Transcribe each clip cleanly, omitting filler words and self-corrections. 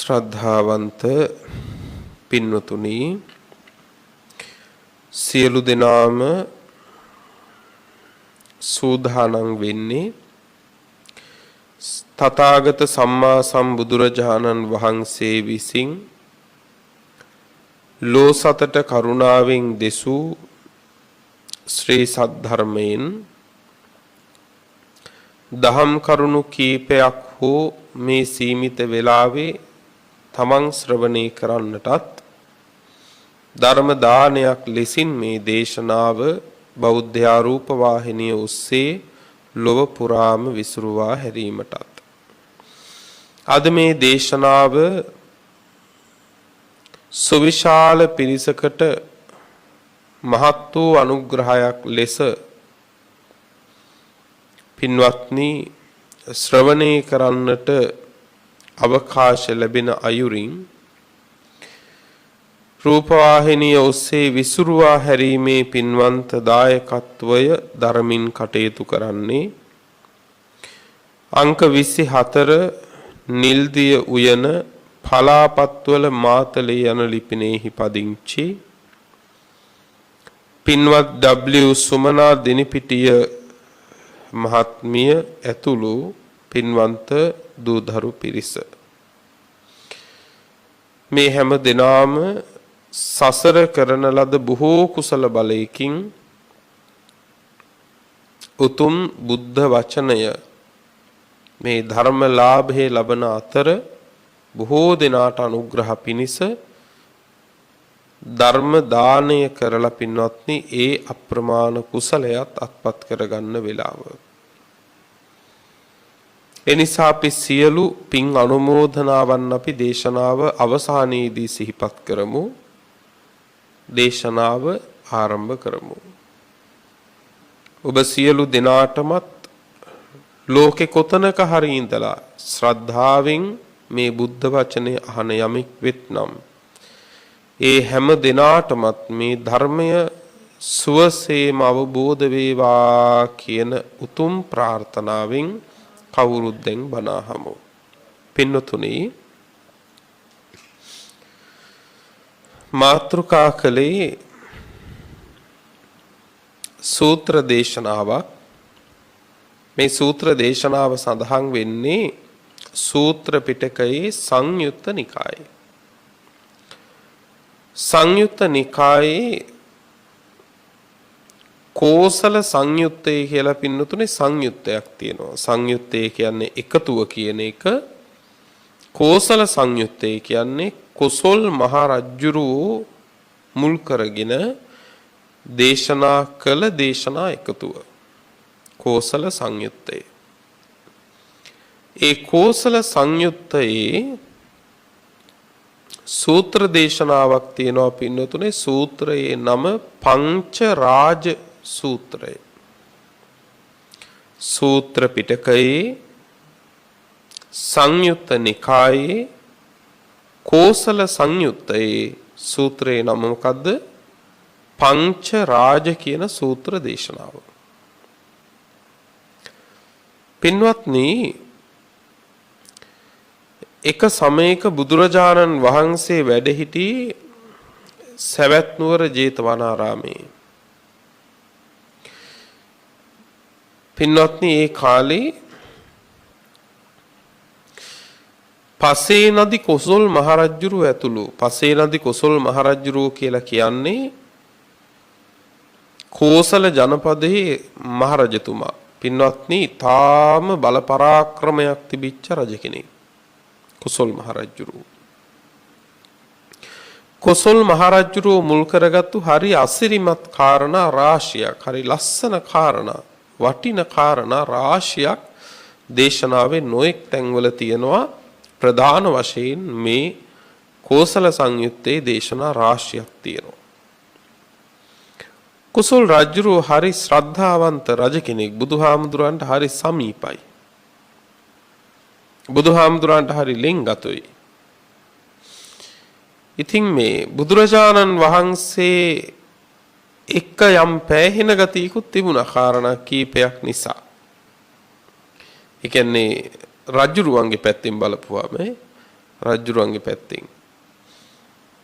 ශ්‍රද්ධාවන්ත පින්වතුනි සියලු දෙනාම සූදානම් වෙන්නේ තථාගත සම්මා සම්බුදුරජාණන් වහන්සේ විසින් ලෝසතට කරුණාවෙන් දෙසූ ශ්‍රී සද්ධර්මයෙන් දහම් කරුණු කීපයක් හෝ මේ සීමිත වේලාවේ තමන් ශ්‍රවණය කරන්නටත් ධර්ම දානයක් ලෙසින් මේ දේශනාව බෞද්ධ ආරූප වාහිනිය ඔස්සේ ලොව පුරාම විසුරුවා හැරීමටත් අද මේ දේශනාව සුවිශාල පිරිසකට මහත් වූ අනුග්‍රහයක් ලෙස පින්වත්නි ශ්‍රවණය කරන්නට අවකාශ ලැබෙන අයුරින් රූපවාහිනිය ඔස්සේ විසුරුවා හැරීමේ පින්වන්ත දායකත්වය ධර්මින් කටයුතු කරන්නේ අංක 24 නිල්දිය උයන පලාපත්වල මාතලේ යන ලිපිනයෙහි පදිංචි පින්වත් W සුමනා දිනිපිටිය මහත්මිය ඇතුළු පින්වන්ත දූදරු පිරිස මේ හැම දිනාම සසර කරන ලද බොහෝ කුසල බලයකින් උතුම් බුද්ධ වචනය මේ ධර්ම ලාභයේ ලබන අතර බොහෝ දෙනාට අනුග්‍රහ පිණිස ධර්ම දානය කරලා පින්වත්නි ඒ අප්‍රමාණ කුසලයට අත්පත් කරගන්න වෙලාව. එනිසා අපි සියලු පින් අනුමෝදනාවන් අපි දේශනාව අවසානයේදී සිහිපත් කරමු. දේශනාව ආරම්භ කරමු. ඔබ සියලු දෙනාටමත් ලෝකේ කොතනක හරි ඉඳලා ශ්‍රද්ධාවෙන් මේ බුද්ධ වචනේ අහන යමෙක් වෙත්නම් ඒ හැම දිනාටමත් මේ ධර්මය සුවසේම අවබෝධ වේවා කියන උතුම් ප්‍රාර්ථනාවෙන් කවුරුත් දැන් බණ අහමු. පින්වතුනි මාතෘකා කලේ සූත්‍ර දේශනාවක්. මේ සූත්‍ර දේශනාව සඳහන් වෙන්නේ සූත්‍ර පිටකයේ සංයුත්ත නිකායේ. සංයුත්ත නිකායේ කෝසල සංයුත්තය කියලා පින්නතුනේ සංයුත්තයක් තියෙනවා. සංයුත්තය කියන්නේ එකතුව කියන එක. කෝසල සංයුත්තය කියන්නේ කොසල් මහ රජුරෝ මුල් කරගෙන දේශනා කළ දේශනා එකතුව. කෝසල සංයුත්තය. ඒ කෝසල සංයුත්තයේ සූත්‍ර දේශනාවක් තියෙනවා පින්නතුනේ. සූත්‍රයේ නම පංච රාජ සූත්‍රය. සූත්‍ර පිටකයේ සංයුත්ත නිකායේ කෝසල සංයුත්තයේ සූත්‍රයේ නම මොකද්ද? පංච රාජ කියන සූත්‍ර දේශනාව. පින්වත්නි එක සමයක බුදුරජාණන් වහන්සේ වැඩ සිටි සවැත් නුවර ජේතවනාරාමේ. පින්වත්නි ඒ කාලේ පසේ නදි කොසල් මහරජුරුව ඇතුළු පසේ නදි කොසල් මහරජුරුව කියලා කියන්නේ කෝසල ජනපදයේ මහරජතුමා. පින්වත්නි තාම බල පරාක්‍රමයක් තිබිච්ච රජ කෙනෙක් කොසල් මහරජුරුව. කොසල් මහරජුරුව මුල් කරගත්තු හරි අසිරිමත් කාරණා රාශියක්, හරි ලස්සන කාරණා, වටින කාරණා රාශියක් දේශනාවේ නොඑක් තැන්වල තියෙනවා. ප්‍රධාන වශයෙන් මේ කෝසල සංයුත්තේ දේශනා රාශියක් තියෙනවා. කොසල් රජුරුව හරි ශ්‍රද්ධාවන්ත රජ කෙනෙක්. බුදුහාමුදුරන්ට හරි සමීපයි. බුදුහාමුදුරන්ට හරි ලෙන්ගතුයි. ඉතින් මේ බුදුරජාණන් වහන්සේ එක්ක යම් පෑහෙන ගතියකුත් තිබුණා කාරණා කීපයක් නිසා. ඒ කියන්නේ රජුරුවන්ගේ පැත්තෙන් බලපුවාම රජුරුවන්ගේ පැත්තෙන්.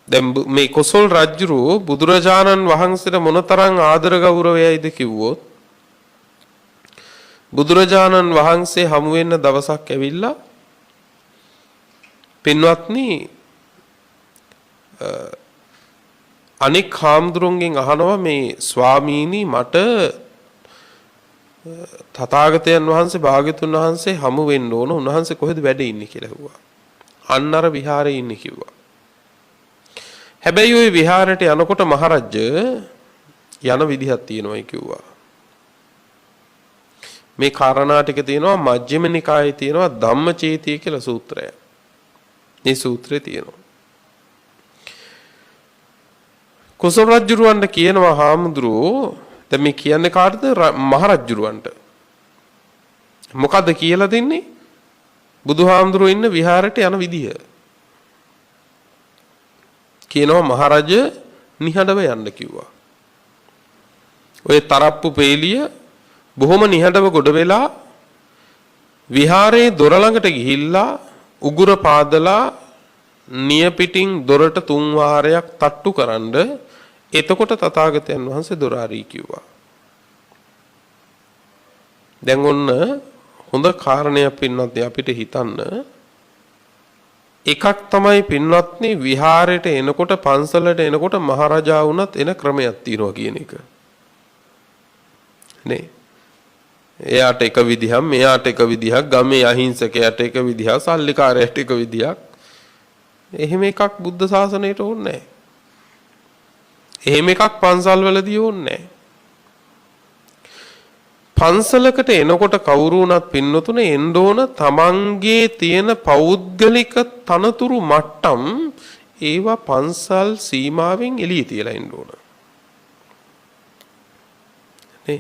දැන් මේ කොසල් රජුරෝ බුදුරජාණන් වහන්සේට මොනතරම් ආදර ගෞරවයයිද කිව්වොත් බුදුරජාණන් වහන්සේ හමු වෙන්න දවසක් ඇවිල්ලා පින්වත්නි අනෙක් හාමුදුරුවන්ගෙන් අහනවා මේ ස්වාමීනි මට තථාගතයන් වහන්සේ භාග්‍යතුන් වහන්සේ හමු වෙන්න ඕන උන්වහන්සේ කොහෙද වැඩ ඉන්නේ කියලා ඇහුවා. අන්න අර විහාරේ ඉන්නේ කිව්වා. හැබැයි ওই විහාරයට යනකොට මහරජ යන විදිහක් තියෙනවායි කිව්වා. මේ කාරණා ටික තියෙනවා මජ්ක්‍ධිම නිකායේ තියෙනවා ධම්මචේතිය කියලා සූත්‍රය. මේ සූත්‍රයේ තියෙනවා. කොසල් රජුරවන්ට කියනවා හාමුදුරුවෝ දැන් මේ කියන්නේ කාටද මහරජුරවන්ට. මොකද්ද කියලා දෙන්නේ? බුදුහාමුදුරුවෝ ඉන්න විහාරයට යන විදිහ. කියනවා මහරජ නිහඬව යන්න කිව්වා. ඔය තරප්පු පේලිය බොහොම නිහඬව ගොඩ වෙලා විහාරයේ දොර ළඟට ගිහිල්ලා උගුර පාදලා නියපිටින් දොරට 3 වාරයක් තට්ටු කරන්ඩ එතකොට තථාගතයන් වහන්සේ දොර ආරී කිව්වා. දැන් ඔන්න හොඳ කාරණයක් පින්වත්නි අපිට හිතන්න එකක් තමයි පින්වත්නි විහාරයට එනකොට පන්සලට එනකොට මහරජා වුණත් එන ක්‍රමයක් තියෙනවා කියන එක. නේ එයාට එක විදිහක් මෙයාට එක විදිහක් ගමේ අහිංසකයාට එක විදිහක් සල්ලිකාරයාට එක විදිහක් එහෙම එකක් බුද්ධ ශාසනයට ඕනේ නැහැ. එහෙම එකක් පන්සල් වලදී ඕනේ නැහැ. පන්සලකට එනකොට කවුරු වුණත් පින්නතුනේ එන්න ඕන තමන්ගේ තියෙන පෞද්ගලික තනතුරු මට්ටම් ඒවා පන්සල් සීමාවෙන් එළිය තියලා එන්න ඕන. නේ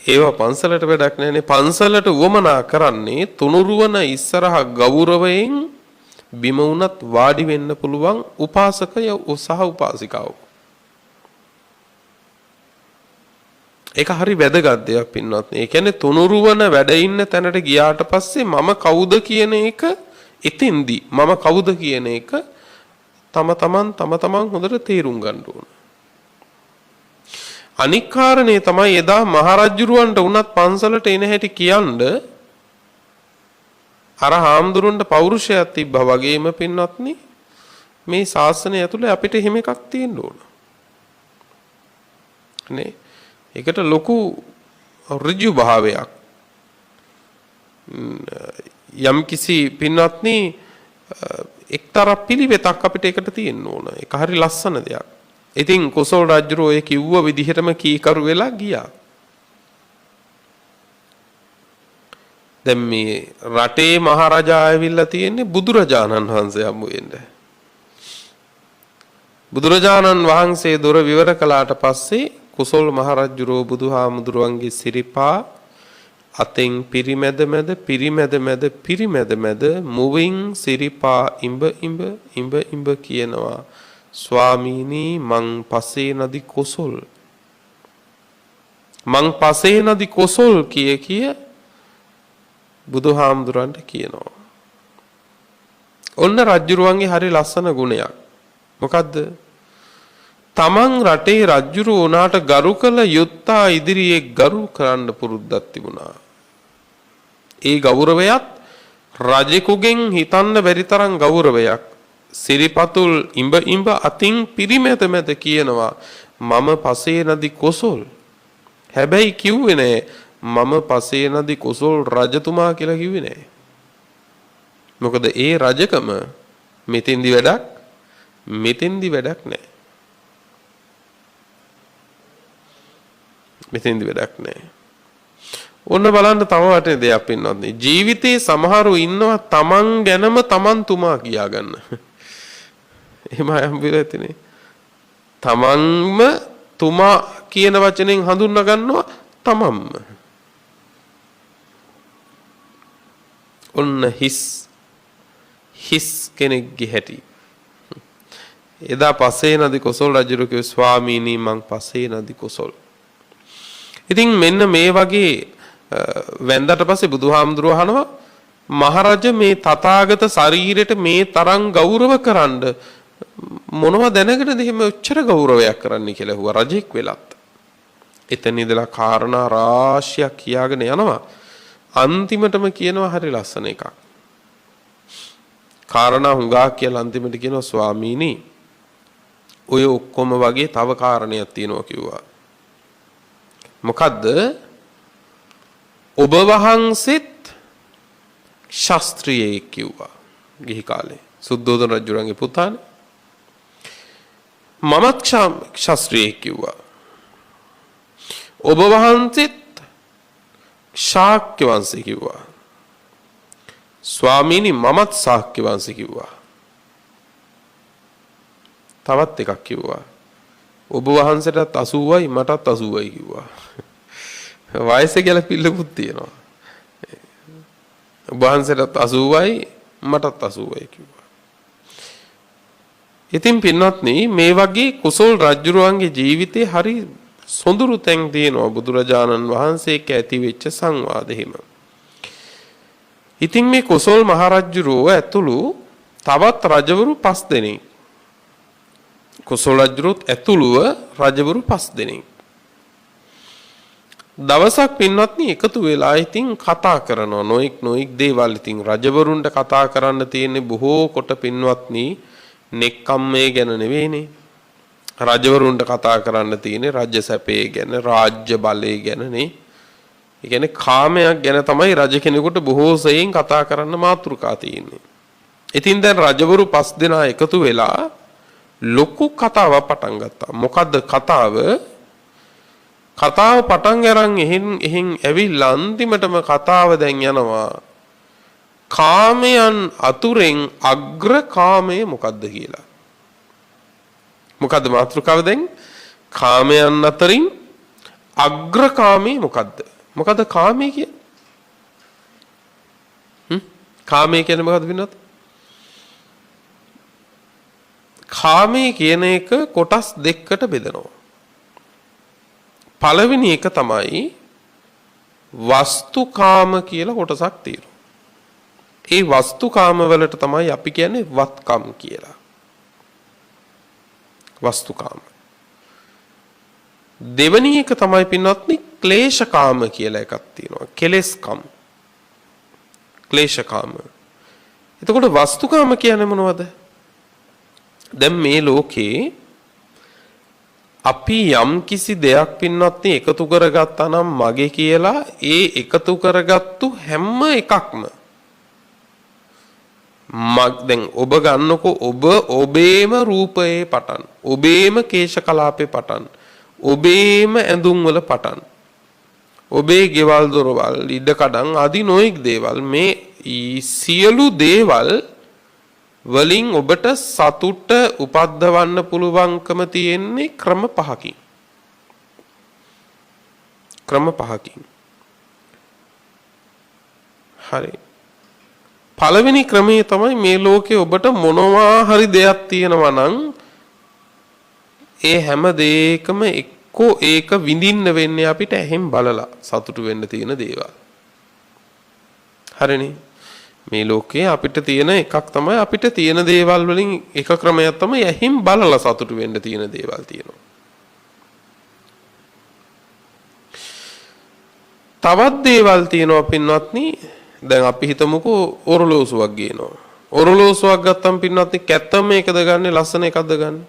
ඒවා පන්සලට වැඩක් නැහැනේ. පන්සලට උවමනා කරන්නේ තුනුරුවන ඉස්සරහ ගෞරවයෙන් බිම වුණත් වාඩි වෙන්න පුළුවන් උපාසකය සහ උපාසිකාවෝ. ඒක හරි වැදගත් දෙයක් පින්වත්නි. ඒ කියන්නේ තුනුරුවන වැඩ ඉන්න තැනට ගියාට පස්සේ මම කවුද කියන එක එතෙන්දී මම කවුද කියන එක තම තමන් හොඳට තේරුම් ගන්න ඕන. අනික් කාරණේ තමයි එදා මහරජුරවන්ට උනත් පන්සලට එන හැටි කියන්න අර හාමුදුරන්ට පෞරුෂයක් තිබ්බා වගේම පින්වත්නි මේ ශාසනය ඇතුලේ අපිට එහෙම එකක් තියෙන්න ඕන. නේ ඒකට ලොකු ඍජු භාවයක් යම් කිසි පින්වත්නි එක්තරා පිළිවෙතක් අපිට ඒකට තියෙන්න ඕන. ඒක හරි ලස්සන දෙයක්. ඉතින් කොසල් රජුරෝ ඒ කිව්ව විදිහටම කීකරු වෙලා ගියා. දැන් මේ රටේ මහරජා ඇවිල්ලා තියෙන්නේ බුදුරජාණන් වහන්සේ හමු වෙන්න. බුදුරජාණන් වහන්සේ දොර විවර කළාට පස්සේ කුසල් මහරජුරෝ බුදුහාමුදුරුවන්ගේ සිරිපා අතෙන් පිරිමැද මුවින් සිරිපා ඉඹ කියනවා ස්වාමීනි මං පසේ නදි කොසල් කිය බුදුහාමුදුරන්ට කියනවා. ඔන්න රජුරුවන්ගේ හරි ලස්සන ගුණයක්. මොකද්ද? තමන් රටේ රජුරු උනාට ගරු කළ යුත්තා ඉදිරියේ ගරු කරන්න පුරුද්දක් තිබුණා. ඒ ගෞරවයත් රජෙකුගෙන් හිතන්න බැරි තරම් ගෞරවයක්. සිරිපතුල් ඉඹ අතින් පිරිමැද කියනවා මම පසේ නදි කොසල්. හැබැයි කිව්වේ නෑ මම පසේ නදි කොසල් රජතුමා කියලා කිව්වේ නෑ. මොකද ඒ රජකම මෙතෙන්දි වැඩක් නෑ. මෙතෙන්දි වැඩක් නැහැ. ඔන්න බලන්න තව වටේ දෙයක් පින්නොත් ජීවිතේ සමහරු ඉන්නවා තමන් ගැනම තමන් තුමා කියා ගන්න. එහෙම හම්බෙලා තියෙන්නේ. තමන්ම තුමා කියන වචනෙන් හඳුන්වා ගන්නවා තමන්ම. ඔන්න හිස් කෙනෙක්ගේ හැටි. එදා පසේ නදි කොසල් රජුරු කිව්ව ස්වාමීනි මං පසේ නදි කොසල්. ඉතින් මෙන්න මේ වගේ වැන්දට පස්සේ බුදුහාමුදුරුවෝ අහනවා මහරජ මේ තථාගත ශරීරයට මේ තරම් ගෞරව කරන්න මොනව දැනගෙනද එහෙම ඔච්චර ගෞරවයක් කරන්න කියලා හුවා රජෙක් වෙලත්. එතන ඉඳලා කාරණා රාශියක් කියාගෙන යනවා. අන්තිමටම කියනවා හරි ලස්සන එකක්. කාරණා හුඟා කියලා අන්තිමට කියනවා ස්වාමීනි ඔය ඔක්කොම වගේ තව කාරණයක් තියෙනවා කිව්වා. මොකද්ද? ඔබ වහන්සේත් ශාස්ත්‍රීයෙක් කිව්වා. ගිහි කාලේ සුද්ධෝදන රජුරන්ගේ පුතානේ. මමත් ශාස්ත්‍රීයෙක් කිව්වා. ඔබ වහන්සේත් ශාක්‍ය වංශය කිව්වා. ස්වාමීනි මමත් ශාක්‍ය වංශය කිව්වා. තවත් එකක් කිව්වා. ඔබ වහන්සේටත් 80යි මටත් 80යි කිව්වා. වයස කියලා පිළිකුත් තියෙනවා. ඔබ වහන්සේටත් 80යි මටත් 80යි කිව්වා. ඉතින් පින්වත්නි මේ වගේ කුසල් රජුරුවන්ගේ ජීවිතේ හරි සොඳුරු තැන් තියෙනවා බුදුරජාණන් වහන්සේක ඇති වෙච්ච සංවාදෙහිම. ඉතින් මේ කුසල් මහරජුරුව ඇතුළු තවත් රජවරු 5 දෙනෙක්. කුසල් රජුරුවත් ඇතුළුව රජවරු 5 දෙනෙක්. දවසක් පින්වත්නි එකතු වෙලා ඉතින් කතා කරනවා නොඑක් දේවල්. ඉතින් රජවරුන්ට කතා කරන්න තියෙන්නේ බොහෝ කොට පින්වත්නි නෙක්ඛම්මේ ගැන නෙවෙයිනේ. රජවරුන්ට කතා කරන්න තියෙන්නේ රාජ්‍ය සැපේ ගැන, රාජ්‍ය බලය ගැන නේ. ඒ කියන්නේ කාමයක් ගැන තමයි රජ කෙනෙකුට බොහෝ සෙයින් කතා කරන්න මාතෘකා තියෙන්නේ. ඉතින් දැන් රජවරු 5 දෙනා එකතු වෙලා ලොකු කතාවක් පටන් ගත්තා. මොකද්ද කතාව? කතාව පටන් අරන් එහෙන් ඇවිල්ලා අන්තිමටම කතාව දැන් යනවා කාමයන් අතුරෙන් අග්‍ර කාමය මොකද්ද කියලා. මොකද්ද මාතෘකාව දැන්? කාමයන් අතරින් අග්‍ර කාමය මොකද්ද? මොකද්ද කාමය කියන්නේ? කාමය කියන්නේ මොකද්ද වෙනවද? කාමය කියන එක කොටස් දෙකකට බෙදනවා. පළවෙනි එක තමයි වස්තුකාම කියලා කොටසක් තියෙනවා. ඒ වස්තුකාම වලට තමයි අපි කියන්නේ වත්කම් කියලා. වස්තුකාම. දෙවෙනි එක තමයි පින්වත්නි ක්ලේශකාම කියලා එකක් තියෙනවා. කෙලෙස්කම්. ක්ලේශකාම. එතකොට වස්තුකාම කියන්නේ මොනවද? දැන් මේ ලෝකේ අපි යම් කිසි දෙයක් පින්වත්නි එකතු කරගත්තා නම් මගේ කියලා ඒ එකතු කරගත්තු හැම එකක්ම දැන් ඔබ ගන්නකො ඔබ ඔබේම රූපයේ පටන් ඔබේම කේශ කලාපේ පටන් ඔබේම ඇඳුම් වල පටන් ඔබේ ගෙවල් දොරවල් ඉඩකඩම් আদি නොඑක් දේවල් මේ සියලු දේවල් වලින් ඔබට සතුට උපද්දවන්න පුළුවන්කම තියෙන්නේ ක්‍රම පහකින්. ක්‍රම පහකින්. හරි. පළවෙනි ක්‍රමය තමයි මේ ලෝකේ ඔබට මොනවා හරි දෙයක් තියෙනවා නම් ඒ හැම දෙයකම එක්කෝ ඒක විඳින්න වෙන්නේ අපිට ඇහෙන් බලලා සතුටු වෙන්න තියෙන දේවල්. හරිනේ. මේ ලෝකේ අපිට තියෙන එකක් තමයි අපිට තියෙන දේවල් වලින් එක ක්‍රමයක් තමයි ඇහිම් බලලා සතුටු වෙන්න තියෙන දේවල් තියෙනවා. තවත් දේවල් තියෙනවා පින්වත්නි. දැන් අපි හිතමුකෝ ඔරලෝසුවක් ගේනවා. ඔරලෝසුවක් ගත්තම පින්වත්නි කැත්තම එකද ගන්නෙ ලස්සන එකක්ද ගන්නෙ?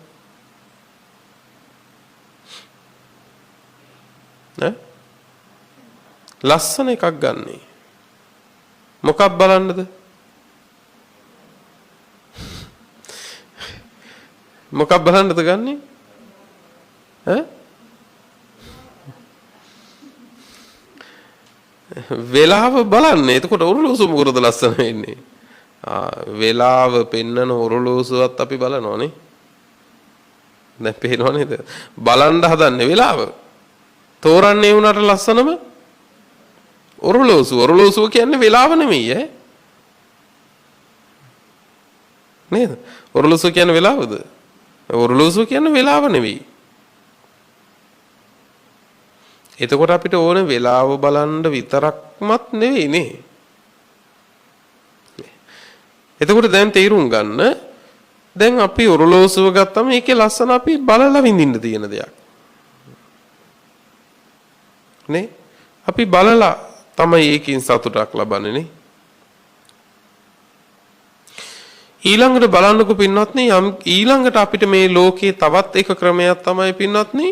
ලස්සන එකක් ගන්නෙ. මොකක් බලන්නද? මොකක් බලන්නද ගන්නෙ? වෙලාව බලන්න. එතකොට ඔරලෝසුව මොකටද ලස්සන වෙන්නේ? වෙලාව පෙන්නන ඔරලෝසුවත් අපි බලනවනේ. දැන් පේනව නේද? බලන්න හදන්නේ වෙලාව. තෝරන්නේ වුණාට ලස්සනම ඔරලෝසුව. ඔරලෝසුව කියන්නේ වෙලාව නෙමෙයි ඈ. නේද? ඔරලෝසුව කියන්නේ වෙලාවද? ඔරලෝසුව කියන්නේ වෙලාව නෙවෙයි. එතකොට අපිට ඕන වෙලාව බලන්න විතරක්මත් නෙවෙයි නේ. එතකොට දැන් තේරුම් ගන්න දැන් අපි ඔරලෝසුව ගත්තම ඒකේ ලස්සන අපි බලලා විඳින්න තියෙන දෙයක්. නේ? අපි බලලා තමයි ඒකෙන් සතුටක් ලබන්නේ නේ. ඊළඟට බලන්නකෝ පින්වත්නි ඊළඟට අපිට මේ ලෝකේ තවත් එක ක්‍රමයක් තමයි පින්වත්නි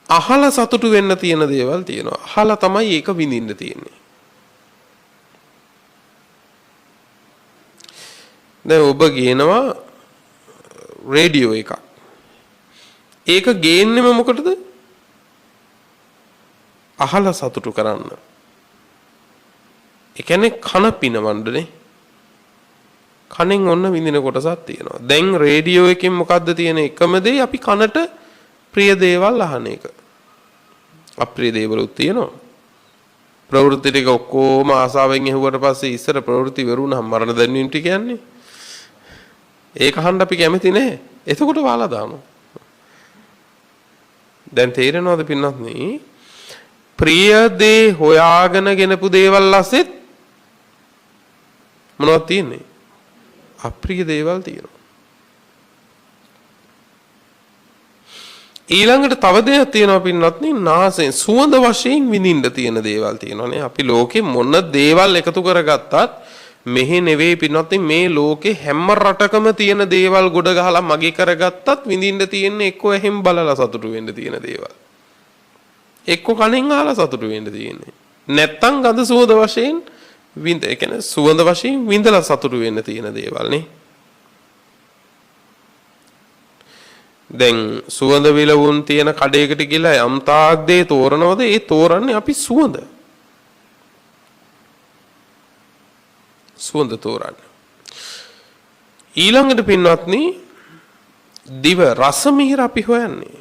අහලා සතුටු වෙන්න තියෙන දේවල් තියෙනවා. අහලා තමයි ඒක විඳින්න තියෙන්නේ. දැන් ඔබ ගේනවා රේඩියෝ එකක්. ඒක ගේන්නෙම මොකටද? අහලා සතුටු කරන්න. ඒ කියන්නේ කන පිනවන්නනේ. කනෙන් ඔන්න විඳින කොටසක් තියෙනවා. දැන් රේඩියෝ එකෙන් මොකද්ද තියෙන එකම දේ අපි කනට ප්‍රිය දේවල් අහන එක. අප්‍රිය දේවලුත් තියෙනවා. ප්‍රවෘත්ති ටික ඔක්කොම ආසාවෙන් ඇහුවට පස්සේ ඉස්සර ප්‍රවෘත්ති වරුණාම මරණ දැන්වීම ටික කියන්නේ. ඒක අහන්න අපි කැමති නැහැ. එතකොට වාලා දානවා. දැන් තේරෙනවද පින්නත්නි? ප්‍රිය දේ හොයාගෙන ගෙනපු දේවල් ඇසෙත් මොනවද තියෙන්නේ? අප්‍රිය දේවල් තියෙනවා. ඊළඟට තව දෙයක් තියෙනවා පින්නත්නි නාසයෙන් සුවඳ වශයෙන් විඳින්න තියෙන දේවල් තියෙනවානේ. අපි ලෝකේ මොන දේවල් එකතු කරගත්තත් මෙහි නෙවෙයි පින්නත්නි මේ ලෝකේ හැම රටකම තියෙන දේවල් ගොඩ ගහලා මගේ කරගත්තත් විඳින්න තියෙන්නේ එක්ක එහෙන් බලලා සතුටු වෙන්න තියෙන දේවල්. එක්ක කණෙන් අහලා සතුටු වෙන්න තියෙන්නේ. නැත්තම් ගඳ සුවඳ වශයෙන් ඒ කියන්නේ සුවඳ වශයෙන් විඳලා සතුටු වෙන්න තියෙන දේවල් නේ. දැන් සුවඳ විලවුන් තියෙන කඩේකට ගිහලා යම් තාක් දේ තෝරනවද? ඒ තෝරන්නේ අපි සුවඳ. සුවඳ තෝරන්නේ. ඊළඟට පින්වත්නි දිව රස මිහිර අපි හොයන්නේ.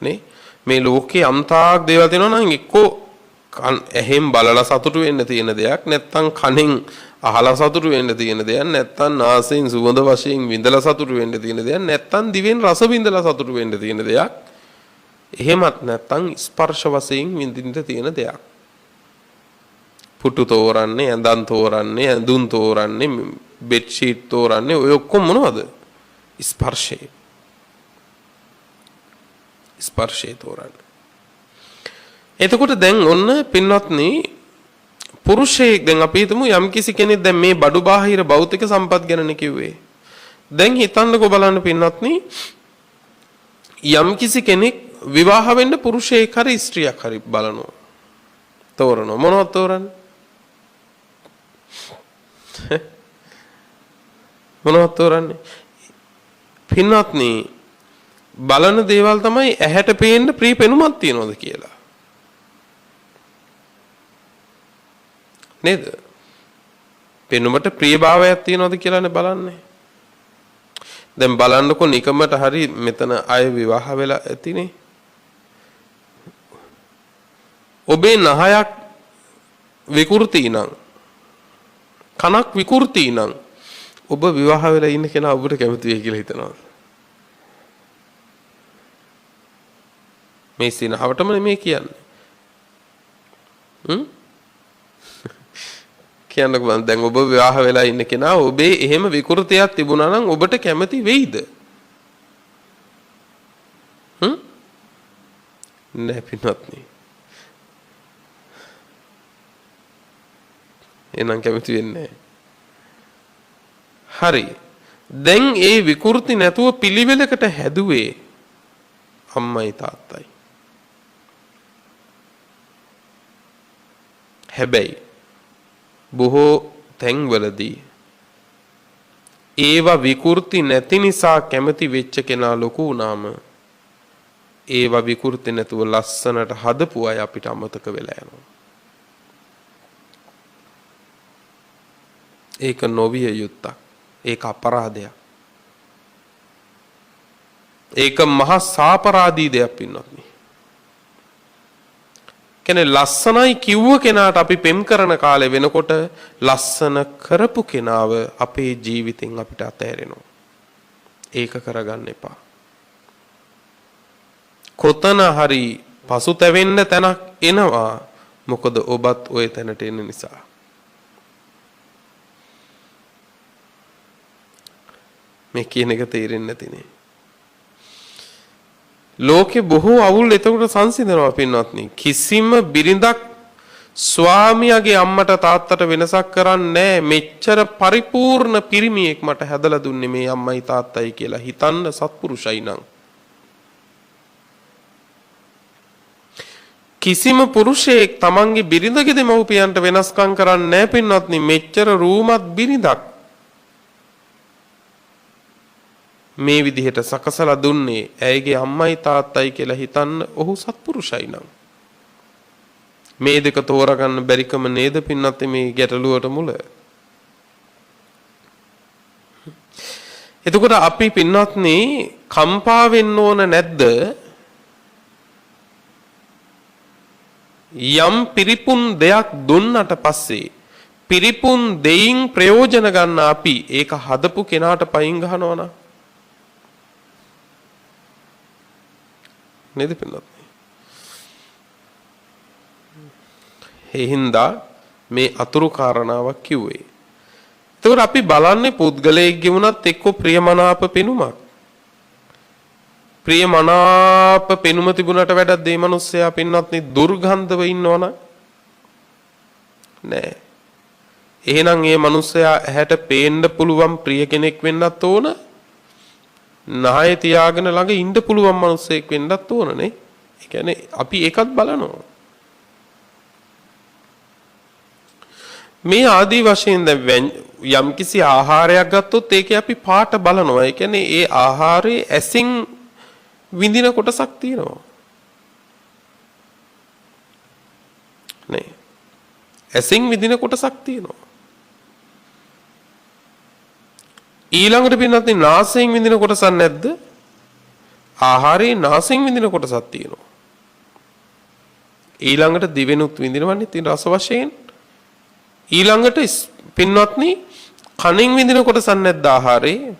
නේ? මේ ලෝකේ යම් තාක් දේවල් තියෙනවා නම් එක්කෝ ඇහෙන් බලලා සතුටු වෙන්න තියෙන දෙයක් නැත්තම් කනෙන් අහලා සතුටු වෙන්න තියෙන දෙයක් නැත්තම් නාසයෙන් සුවඳ වශයෙන් විඳලා සතුටු වෙන්න තියෙන දෙයක් නැත්තම් දිවෙන් රස විඳලා සතුටු වෙන්න තියෙන දෙයක් එහෙමත් නැත්තම් ස්පර්ශ වශයෙන් විඳින්න තියෙන දෙයක් පුටු තෝරන්නේ ඇඳන් තෝරන්නේ ඇඳුම් තෝරන්නේ බෙඩ් ෂීට් තෝරන්නේ ඔය ඔක්කොම මොනවද ස්පර්ශය තෝරන්නේ එතකොට දැන් ඔන්න පින්වත්නි පුරුෂයෙක් දැන් අපි හිතමු යම්කිසි කෙනෙක් දැන් මේ බඩු බාහිර භෞතික සම්පත් ගැනනේ කිව්වේ. දැන් හිතන්නකෝ බලන්න පින්වත්නි යම්කිසි කෙනෙක් විවාහ වෙන්න පුරුෂයෙක් හරි ස්ත්‍රියක් හරි බලනවා. තෝරනවා. මොනවද තෝරන්නේ? මොනවද තෝරන්නේ? පින්වත්නි බලන දේවල් තමයි ඇහැට පේන්න ප්‍රිය පෙනුමක් තියනවද කියලා. නේද? පෙනුමට ප්‍රියභාවයක් තියනවද කියලානේ බලන්නේ. දැන් බලන්නකො නිකමට හරි මෙතන අය විවාහ වෙලා ඇතිනේ. ඔබේ නහයක් විකෘති නම් කනක් විකෘති නම් ඔබ විවාහ වෙලා ඉන්න කෙනා ඔබට කැමති වෙයි කියලා හිතනවද? මේ සිනහවටම නෙමෙයි කියන්නේ. කියන්නකෝ මම දැන් ඔබ විවාහ වෙලා ඉන්න කෙනා ඔබේ එහෙම විකෘතියක් තිබුණා නම් ඔබට කැමති වෙයිද? නෑ පින්වත්නි. එනම් කැමති වෙන්නේ හරි. දැන් ඒ විකෘති නැතුව පිළිවෙලකට හැදුවේ අම්මයි තාත්තයි. හැබැයි බොහෝ තැන්වලදී ඒවා විකෘති නැති නිසා කැමති වෙච්ච කෙනා ලොකු වුණාම ඒවා විකෘති නැතුව ලස්සනට හදපු අය අපිට අමතක වෙලා යනවා. ඒක නොවිය යුත්තක්. ඒක අපරාධයක්. ඒක මහා සාපරාධී දෙයක් පින්වත්නි. කියන්නේ ලස්සනයි කිව්ව කෙනාට අපි පෙම් කරන කාලේ වෙනකොට ලස්සන කරපු කෙනාව අපේ ජීවිතෙන් අපිට අතහැරෙනවා. ඒක කරගන්න එපා. කොතන හරි පසුතැවෙන්න තැනක් එනවා. මොකද ඔබත් ওই තැනට එන නිසා. මේ කියන එක තේරෙන්නේ නැතිනේ. ලෝකේ බොහෝ අවුල් එතකොට සංසිඳනවා පින්වත්නි. කිසිම බිරිඳක් ස්වාමියාගේ අම්මට තාත්තට වෙනසක් කරන්නේ මෙච්චර පරිපූර්ණ පිරිමියෙක් මට හැදලා දුන්නේ මේ අම්මයි තාත්තයි කියලා හිතන්න සත්පුරුෂයි නම්. කිසිම පුරුෂයෙක් තමන්ගේ බිරිඳගේ දෙමව්පියන්ට වෙනස්කම් කරන්නේ නැහැ පින්වත්නි. මෙච්චර රූමත් බිරිඳක් මේ විදිහට සකසලා දුන්නේ ඇයගේ අම්මයි තාත්තයි කියලා හිතන්න ඔහු සත්පුරුෂයි නම්. මේ දෙක තෝරගන්න බැරිකම නේද පින්වත්නි මේ ගැටලුවට මුල. එතකොට අපි පින්වත්නි කම්පා වෙන්න ඕන නැද්ද? යම් පිරිපුන් දෙයක් දුන්නට පස්සේ පිරිපුන් දෙයින් ප්‍රයෝජන ගන්න අපි ඒක හදපු කෙනාට පයින් ගහනවා නම් නේද පින්වත්නි? ඒ හින්දා මේ අතුරු කාරණාවක් කිව්වේ. එතකොට අපි බලන්නේ පුද්ගලයෙක්ගේ වුණත් එක්ක ප්‍රියමනාප පෙනුමක්. ප්‍රියමනාප පෙනුම තිබුණට වැඩක් මේ මිනිස්සයා පින්වත්නි දුර්ගන්ධව ඉන්නවනම් නෑ. එහෙනම් මේ මිනිස්සයා ඇහැට පේන්න පුළුවන් ප්‍රිය කෙනෙක් වෙන්නත් ඕන. නහය තියාගෙන ළඟ ඉන්න පුළුවන් මිනිස්සෙක් වෙන්නත් ඕනනේ. ඒ කියන්නේ අපි ඒකත් බලනවා. මේ ආදී වශයෙන් දැන් යම්කිසි ආහාරයක් ගත්තොත් ඒකේ අපි පාට බලනවා. ඒ කියන්නේ ඒ ආහාරයේ ඇසින් විඳින කොටසක් තියෙනවා. නේ. ඇසින් විඳින කොටසක් තියෙනවා. ඊළඟට පින්නත් නාසයෙන් විඳින කොටසක් නැද්ද? ආහාරයේ නාසයෙන් විඳින කොටසක් තියෙනවා. ඊළඟට දිවෙනුත් විඳිනවන්නේ තියෙන රස වශයෙන්. ඊළඟට පින්වත්නි කනින් විඳින කොටසක් නැද්ද ආහාරේ?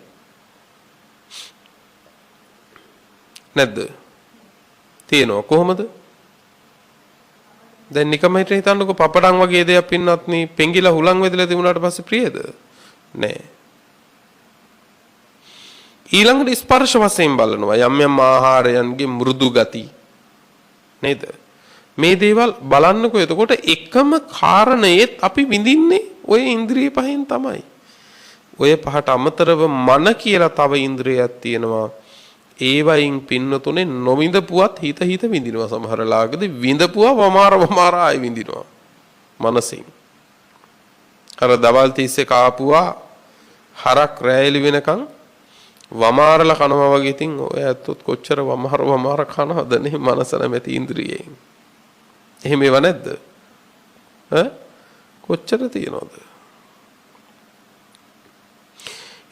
නැද්ද? තියෙනවා. කොහොමද? දැන් නිකමයිට හිතන්නකො පපඩම් වගේ දෙයක් පින්වත්නි පෙඟිලා හුලං වෙදලා තිබුණාට පස්සේ ප්‍රියද? නෑ. ඊළඟට ස්පර්ශ වශයෙන් බලනවා යම් යම් ආහාරයන්ගේ මෘදු ගති නේද? මේ දේවල් බලන්නකො. එතකොට එකම කාරණේත් අපි විඳින්නේ ඔය ඉන්ද්‍රිය පහෙන් තමයි. ඔය පහට අමතරව මන කියලා තව ඉන්ද්‍රියක් තියෙනවා. ඒවයින් පින්නතුනේ නොවිඳපුවත් හිත විඳිනවා. සමහර ලාගදී විඳපුවා වමාර ආයි විඳිනවා මනසින්. අර දවල් තිස්සේ කාපුවා හරක් රැයලි වෙනකන් වමාරලා කනවා වගේ. ඉතින් ඔය ඇත්තොත් කොච්චර වමාර කනවද නේ මනස නැමැති ඉන්ද්‍රියෙන්. එහෙම ඒවා නැද්ද? කොච්චර තියනවද?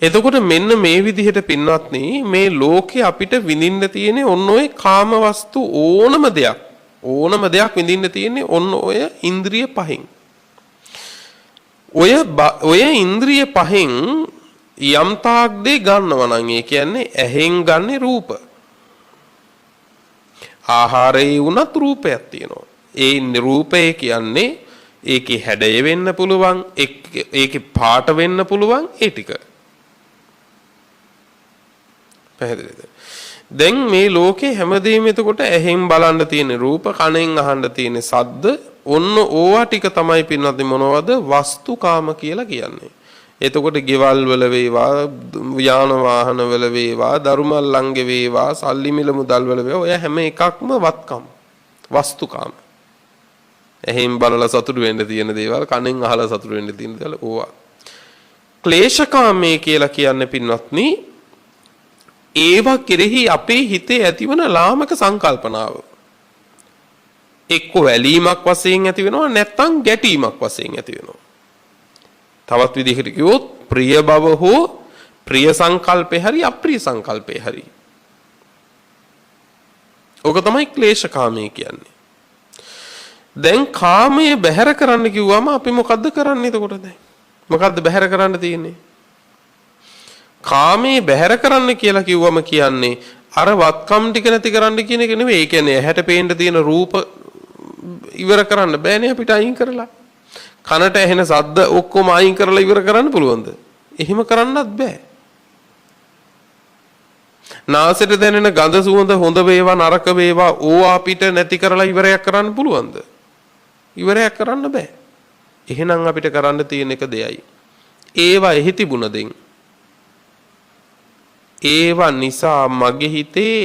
එතකොට මෙන්න මේ විදිහට පින්වත්නි මේ ලෝකේ අපිට විඳින්න තියෙන්නේ ඔන්න ඔය කාම වස්තු ඕනම දෙයක් විඳින්න තියෙන්නේ ඔන්න ඔය ඉන්ද්‍රිය පහෙන්. ඔය ඉන්ද්‍රිය පහෙන් යම් තාක් දේ ගන්නවා නම් ඒ කියන්නේ ඇහෙන් ගන්නේ රූප. ආහාරයේ උනත් රූපයක් තියෙනවා. ඒ රූපය කියන්නේ ඒකේ හැඩය වෙන්න පුළුවන්, ඒකේ පාට වෙන්න පුළුවන් ඒ ටික. පැහැදිලිද? දැන් මේ ලෝකේ හැමදේම එතකොට ඇහෙන් බලන්න තියෙන රූප, කනෙන් අහන්න තියෙන ශබ්ද, ඔන්න ඕවා ටික තමයි පින්නත් මොනවද? වස්තුකාම කියලා කියන්නේ. එතකොට ගෙවල් වල වේවා, යාන වාහන වල වේවා, දරුමල්ලන්ගේ වේවා, සල්ලි මිල මුදල් වල වේවා, ඔය හැම එකක්ම වත්කම්, වස්තුකාම. එහෙන් බලලා සතුටු වෙන්න තියෙන දේවල්, කනෙන් අහලා සතුටු වෙන්න තියෙන දේවල් ඕවා. ක්ලේශකාමයේ කියලා කියන්නේ පින්වත්නි ඒවා කෙරෙහි අපේ හිතේ ඇතිවන ලාමක සංකල්පනාව. එක්ක වැලීමක් වශයෙන් ඇති වෙනවා, නැත්නම් ගැටීමක් වශයෙන් ඇති වෙනවා. තවත් විදිහකට කිව්වොත් ප්‍රිය බව හෝ ප්‍රිය සංකල්පේ හරි අප්‍රිය සංකල්පේ හරි. ඕක තමයි ක්ලේශකාමයේ කියන්නේ. දැන් කාමයේ බැහැර කරන්න කිව්වම අපි මොකද්ද කරන්නේ එතකොට දැන්? මොකද්ද බැහැර කරන්න තියෙන්නේ? කාමයේ බැහැර කරන්න කියලා කිව්වම කියන්නේ අර වත්කම් ටික නැති කරන්න කියන එක නෙවෙයි. ඒ කියන්නේ ඇහැට පේන්න තියෙන රූප ඉවර කරන්න බෑනේ අපිට අයින් කරලා. කනට ඇහෙන ශබ්ද ඔක්කොම අයින් කරලා ඉවර කරන්න පුළුවන්ද? එහෙම කරන්නත් බෑ. නාසයට දැනෙන ගඳ සුවඳ හොඳ වේවා නරක වේවා ඕවා අපිට නැති කරලා ඉවරයක් කරන්න පුළුවන්ද? ඉවරයක් කරන්න බෑ. එහෙනම් අපිට කරන්න තියෙන එක දෙයයි. ඒවා එහි තිබුණ දෙයින්. ඒවා නිසා මගේ හිතේ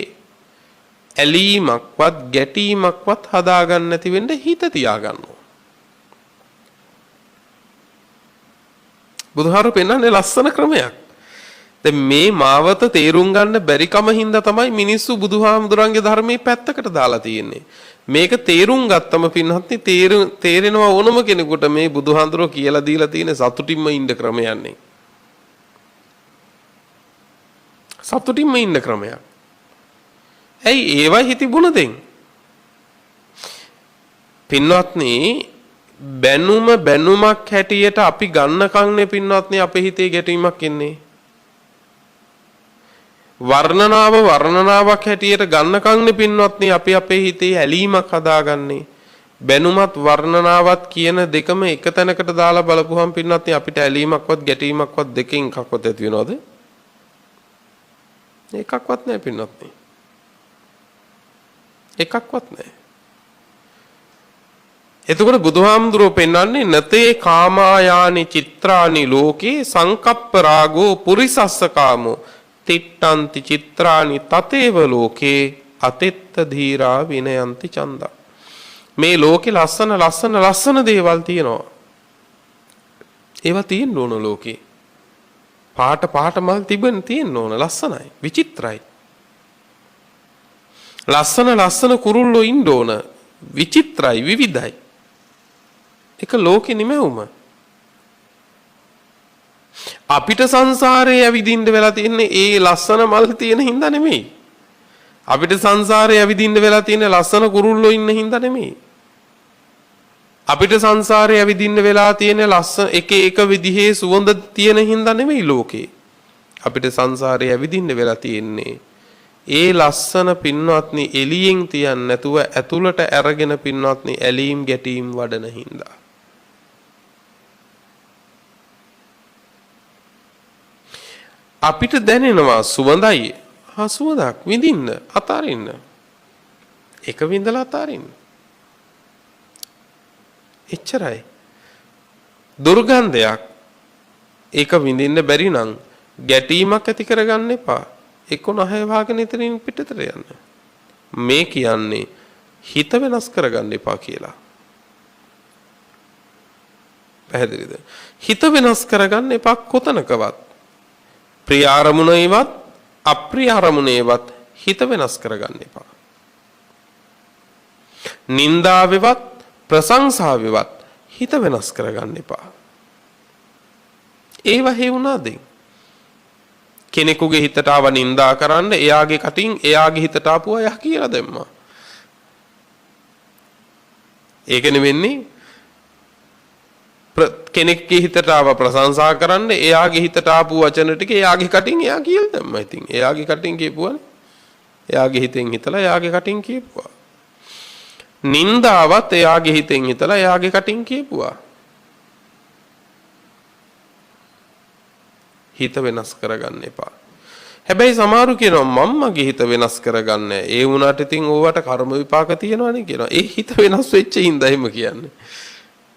ඇලීමක්වත් ගැටීමක්වත් හදාගන්න නැති වෙන්න හිත තියාගන්නවා. බුදුහාරු පෙන්නන්නේ ලස්සන ක්‍රමයක්. දැන් මේ මාවත තේරුම් ගන්න බැරි කම හින්දා තමයි මිනිස්සු බුදුහාමුදුරන්ගේ ධර්මයේ පැත්තකට දාලා තියෙන්නේ. මේක තේරුම් ගත්තම පින්වත්නි තේරෙනවා ඕනම කෙනෙකුට මේ බුදුහාමුදුරෝ කියලා දීලා තියෙන සතුටින්ම ඉන්න ක්‍රමයන්නේ. සතුටින්ම ඉන්න ක්‍රමයක්. ඇයි ඒවයි හිතිබුණ දෙන්? පින්වත්නි බැනුමක් හැටියට අපි ගන්නකන්නේ පින්වත්නි අපේ හිතේ ගැටීමක් එන්නේ. වර්ණනාවක් හැටියට ගන්නකන්නේ පින්වත්නි අපි අපේ හිතේ ඇලීමක් හදාගන්නේ. බැනුමත් වර්ණනාවත් කියන දෙකම එක තැනකට දාලා බලපුවහම පින්වත්නි අපිට ඇලීමක්වත් ගැටීමක්වත් දෙකෙන් එකක්වත් ඇති වෙනවද? එකක්වත් නැහැ පින්වත්නි. එකක්වත් නැහැ. එතකොට බුදුහාමුදුරුවෝ පෙන්වන්නේ නතේ කාමායානි චිත්‍රානි ලෝකේ සංකප්ප රාගෝ පුරිසස්ස කාමෝ තිට්ඨන්ති චිත්‍රානි තතේව ලෝකේ අතෙත්ත ධීරා විනයන්ති චන්දා. මේ ලෝකේ ලස්සන දේවල් තියෙනවා. ඒවා තියෙන්න ඕන ලෝකේ. පාට මල් තියෙන්න ඕන ලස්සනයි විචිත්‍රයි. ලස්සන කුරුල්ලෝ ඉන්න ඕන විචිත්‍රයි විවිධයි. එක ලෝකෙ නිමෙවුම. අපිට සංසාරේ ඇවිදින්න වෙලා තියෙන්නේ ඒ ලස්සන මල් තියෙන හින්දා නෙමෙයි. අපිට සංසාරේ ඇවිදින්න වෙලා තියෙන්නේ ලස්සන කුරුල්ලෝ ඉන්න හින්දා නෙමෙයි. අපිට සංසාරේ ඇවිදින්න වෙලා තියෙන්නේ ලස්සන එක විදිහේ සුවඳ තියෙන හින්දා නෙමෙයි ලෝකේ. අපිට සංසාරේ ඇවිදින්න වෙලා තියෙන්නේ ඒ ලස්සන පින්වත්නි එළියෙන් තියන්න නැතුව ඇතුළට අරගෙන පින්වත්නි ඇලීම් ගැටීම් වඩන හින්දා. අපිට දැනෙනවා සුවඳයි. සුවඳක් විඳින්න අතාරින්න. එක විඳලා අතාරින්න. එච්චරයි. දුර්ගන්ධයක් ඒක විඳින්න බැරි නම් ගැටීමක් ඇති කරගන්න එපා. එක්ක නහය වහගෙන ඉතින් පිටතට යන්න. මේ කියන්නේ හිත වෙනස් කරගන්න එපා කියලා. පැහැදිලිද? හිත වෙනස් කරගන්න එපා කොතනකවත්. ප්‍රිය අරමුණේවත් අප්‍රිය අරමුණේවත් හිත වෙනස් කරගන්න එපා. නින්දාවෙවත් ප්‍රශංසාවෙවත් හිත වෙනස් කරගන්න එපා. ඒව හේවුණාද? කෙනෙකුගේ හිතට ආව නින්දා කරන්න එයාගේ කටින් එයාගේ හිතට ආපුවා එයා කියලා දැම්මා. ඒකනේ වෙන්නේ. කෙනෙක්ගේ හිතට ආව ප්‍රශංසා කරන්න එයාගේ හිතට ආපු වචන ටික එයාගේ කටින් එයා කියලා දැම්මා. ඉතින් එයාගේ කටින් කියපුවානේ. එයාගේ හිතෙන් හිතලා එයාගේ කටින් කියපුවා. නින්දාවත් එයාගේ හිතෙන් හිතලා එයාගේ කටින් කියපුවා. හිත වෙනස් කරගන්න එපා. හැබැයි සමහරු කියනවා මම මගේ හිත වෙනස් කරගන්නේ. ඒ වුණාට ඉතින් ඕවට කර්ම විපාක තියෙනවනේ කියනවා. ඒ හිත වෙනස් වෙච්ච හින්දා එහෙම කියන්නේ.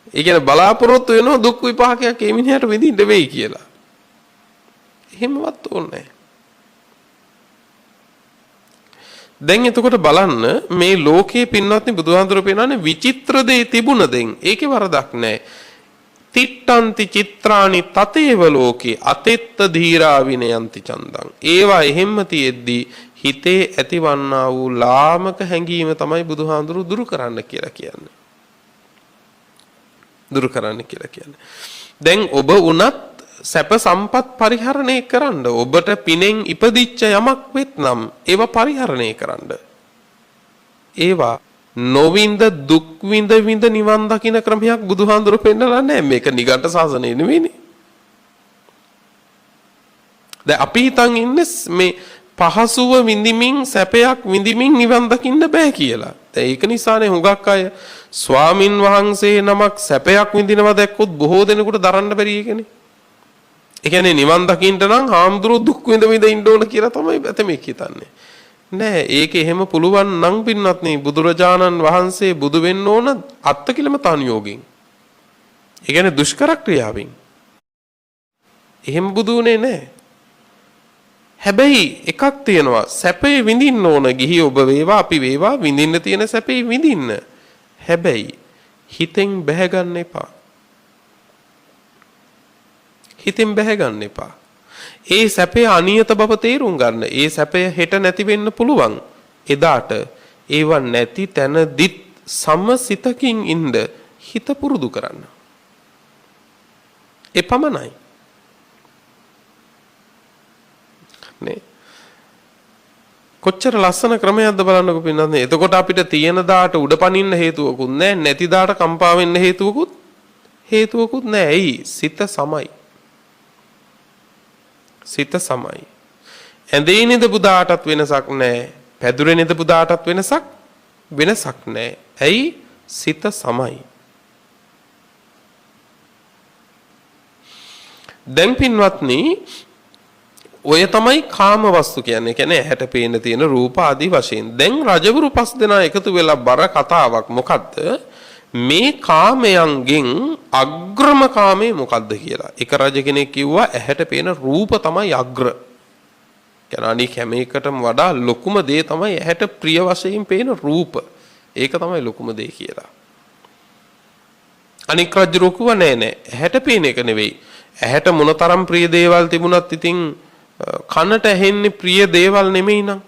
ඒ කියන්නේ බලාපොරොත්තු වෙනවා දුක් විපාකයක් ඒ මිනිහට විඳින්න වෙයි කියලා. එහෙමවත් ඕනේ. දැන් එතකොට බලන්න මේ ලෝකයේ පින්වත්නි බුදුහාඳුර පෙන්නන්නේ විචිත්‍ර දේ තිබුණ දෙන්. ඒකේ වරදක් නැහැ. තිට්ඨන්ති චිත්‍රානි තතේව ලෝකේ අතෙත්ත ධීරා විනයන්ති චන්දං. ඒවා එහෙම්ම තියෙද්දී හිතේ ඇතිවන්නා වූ ලාමක හැඟීම තමයි බුදුහාඳුරු දුරු කරන්න කියලා කියන්නේ. දුරු කරන්න කියලා කියන්නේ. දැන් ඔබ උනත් සැප සම්පත් පරිහරණය කරන්න. ඔබට පිනෙන් ඉපදිච්ච යමක් වෙත්නම් ඒවා පරිහරණය කරන්න. ඒවා නොවින්ද දුක් විඳ නිවන් දකින්න ක්‍රමයක් බුදුහාඳුර පෙන්නලා නැහැ. මේක නිගණ්ඨ ශාසනය නෙවෙයිනේ. දැන් අපි හිතන් ඉන්නේ මේ පහසුව විඳිමින් සැපයක් විඳිමින් නිවන් දකින්න බෑ කියලා. දැන් ඒක නිසානේ හුඟක් අය ස්වාමින් වහන්සේ නමක් සැපයක් විඳිනවා දැක්කොත් බොහෝ දෙනෙකුට දරන්න බැරි එකනේ. ඒ කියන්නේ නිවන් දකින්න නම් හාමුදුරුවෝ දුක් විඳ විඳ ඉන්න ඕන කියලා තමයි ඇතමෙක් හිතන්නේ. නෑ ඒක එහෙම පුළුවන් නම් පින්වත්නි බුදුරජාණන් වහන්සේ බුදු වෙන්න ඕන අත්තිකිලමතාන් යෝගින්. ඒ කියන්නේ දුෂ්කර ක්‍රියාවෙන්. එහෙම බුදු උනේ නෑ. හැබැයි එකක් තියෙනවා සැපේ විඳින්න ඕන ගිහි ඔබ වේවා අපි වේවා විඳින්න තියෙන සැපේ විඳින්න. හැබැයි හිතෙන් බැහැ ගන්න එපා. හිතෙන් බැහැ ගන්න එපා. ඒ සැපේ අනියත බව තේරුම් ගන්න. ඒ සැපය හෙට නැති වෙන්න පුළුවන්. එදාට ඒව නැති තැනදිත් සමසිතකින් ඉන්න හිත පුරුදු කරන්න. එපමණයි. නේ කොච්චර ලස්සන ක්‍රමයක්ද බලන්නකො පින්නන්නේ. එතකොට අපිට තියෙන දාට උඩ පනින්න හේතුවකුත් නැහැ. නැති දාට කම්පා වෙන්න හේතුවකුත් නැහැ. ඇයි? සිත සමයි. සිත සමයි. ඇඳේ නිදපු දාටත් වෙනසක් නැහැ. පැදුරේ නිදපු දාටත් වෙනසක් නැහැ. ඇයි? සිත සමයි. දැන් පින්වත්නි ඔය තමයි කාම වස්තු කියන්නේ. කියන්නේ ඇහැට පේන තියෙන රූප ආදී වශයෙන්. දැන් රජවරු 5 දෙනා එකතු වෙලා බර කතාවක් මොකද්ද? මේ කාමයන්ගෙන් අග්‍රම කාමේ මොකද්ද කියලා. එක රජ කෙනෙක් කිව්වා ඇහැට පේන රූප තමයි අග්‍ර. කියන්නේ අනික හැම එකටම වඩා ලොකුම දේ තමයි ඇහැට ප්‍රිය වශයෙන් පේන රූප. ඒක තමයි ලොකුම දේ කියලා. අනික රජු කිව්වා නෑ ඇහැට පේන එක නෙවෙයි. ඇහැට මොනතරම් ප්‍රිය දේවල් තිබුණත් ඉතින් කනට ඇහෙන්නේ ප්‍රිය දේවල් නෙමෙයි නං.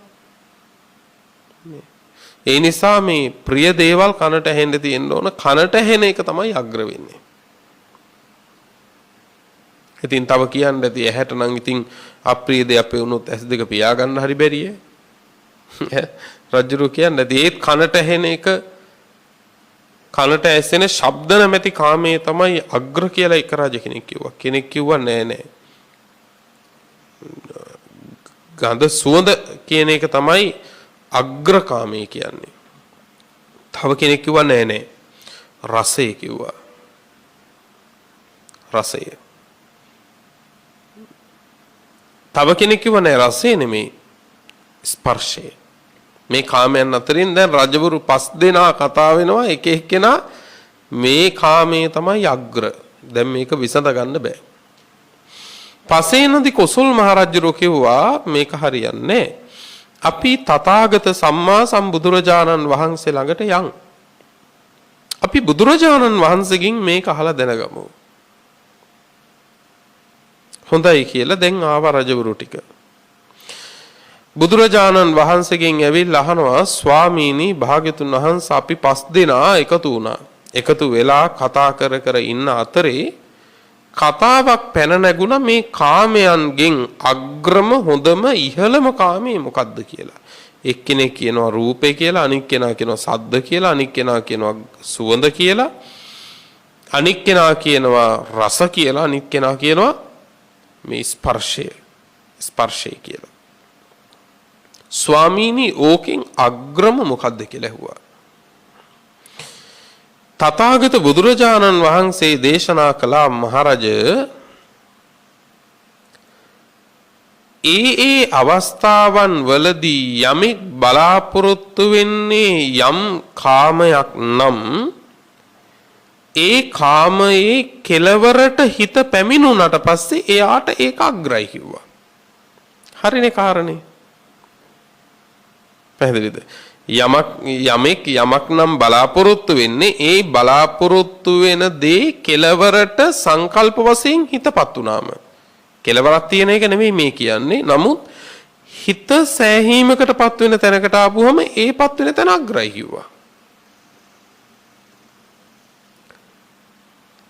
ඒ නිසා මේ ප්‍රිය දේවල් කනට ඇහෙන්න තියෙන්න ඕන. කනට ඇහෙන එක තමයි අග්‍ර වෙන්නේ. ඉතින් තව කියන්න ඇති ඇහැට නම් ඉතින් අප්‍රිය දෙයක් වුණොත් ඇස් දෙක පියාගන්න හරි බැරිය. රජුරු කියන්නේ ඇති ඒත් කනට ඇහෙන එක කනට ඇසෙන ශබ්ද නැමැති කාමයේ තමයි අග්‍ර කියලා එක රජ කෙනෙක් කිව්වා. කෙනෙක් කිව්වා නෑ ගඳ සුවඳ කියන එක තමයි අග්‍රකාමී කියන්නේ. තව කෙනෙක් කිව්වා නෑ රසය කිව්වා. රසය. තව කෙනෙක් කිව්වා නෑ රසය නෙමෙයි ස්පර්ශය. මේ කාමයන් අතරින් දැන් රජවරු 5 දෙනා කතා වෙනවා. එක එක්කෙනා මේ කාමයේ තමයි අග්‍ර. දැන් මේක විසඳ ගන්න බෑ. පසේනදි කොසල් මහරජුරෝ කිව්වා මේක හරියන්නේ. අපි තථාගත සම්මා සම්බුදුරජාණන් වහන්සේ ළඟට යන්. අපි බුදුරජාණන් වහන්සේගෙන් මේක අහලා දැනගමු. හොඳයි කියලා දැන් ආව රජවරු ටික. බුදුරජාණන් වහන්සේගෙන් ඇවිල්ලා අහනවා ස්වාමීනි භාග්‍යතුන් වහන්සේ අපි 5 දෙනා එකතු වුණා. එකතු වෙලා කතා කර ඉන්න අතරේ කතාවක් පැන නැගුණා මේ කාමයන්ගෙන් අග්‍රම හොඳම ඉහළම කාමයේ මොකද්ද කියලා. එක්කෙනෙක් කියනවා රූපේ කියලා, අනික් කෙනා කියනවා සද්ද කියලා, අනික් කෙනා කියනවා සුවඳ කියලා, අනික් කෙනා කියනවා රස කියලා, අනික් කෙනා කියනවා මේ ස්පර්ශය කියලා. ස්වාමීනි ඕකෙන් අග්‍රම මොකද්ද කියලා ඇහුවා. තථාගත බුදුරජාණන් වහන්සේ දේශනා කළ මහරජ ඒ අවස්ථාවන් වලදී යමෙක් බලාපොරොත්තු වෙන්නේ යම් කාමයක් නම් ඒ කාමයේ කෙලවරට හිත පැමිණුණට පස්සේ එයාට ඒක අග්‍රයි කිව්වා. හරිනේ කාරණේ. පැහැදිලිද? යමෙක් යමක් නම් බලාපොරොත්තු වෙන්නේ ඒ බලාපොරොත්තු වෙන දේ කෙලවරට සංකල්ප වශයෙන් හිතපත් වුණාම කෙලවරක් තියෙන එක නෙමෙයි මේ කියන්නේ. නමුත් හිත සෑහීමකටපත් වෙන තැනකට ආපුවම ඒපත් වෙන තැන අග්‍රයි කිව්වා.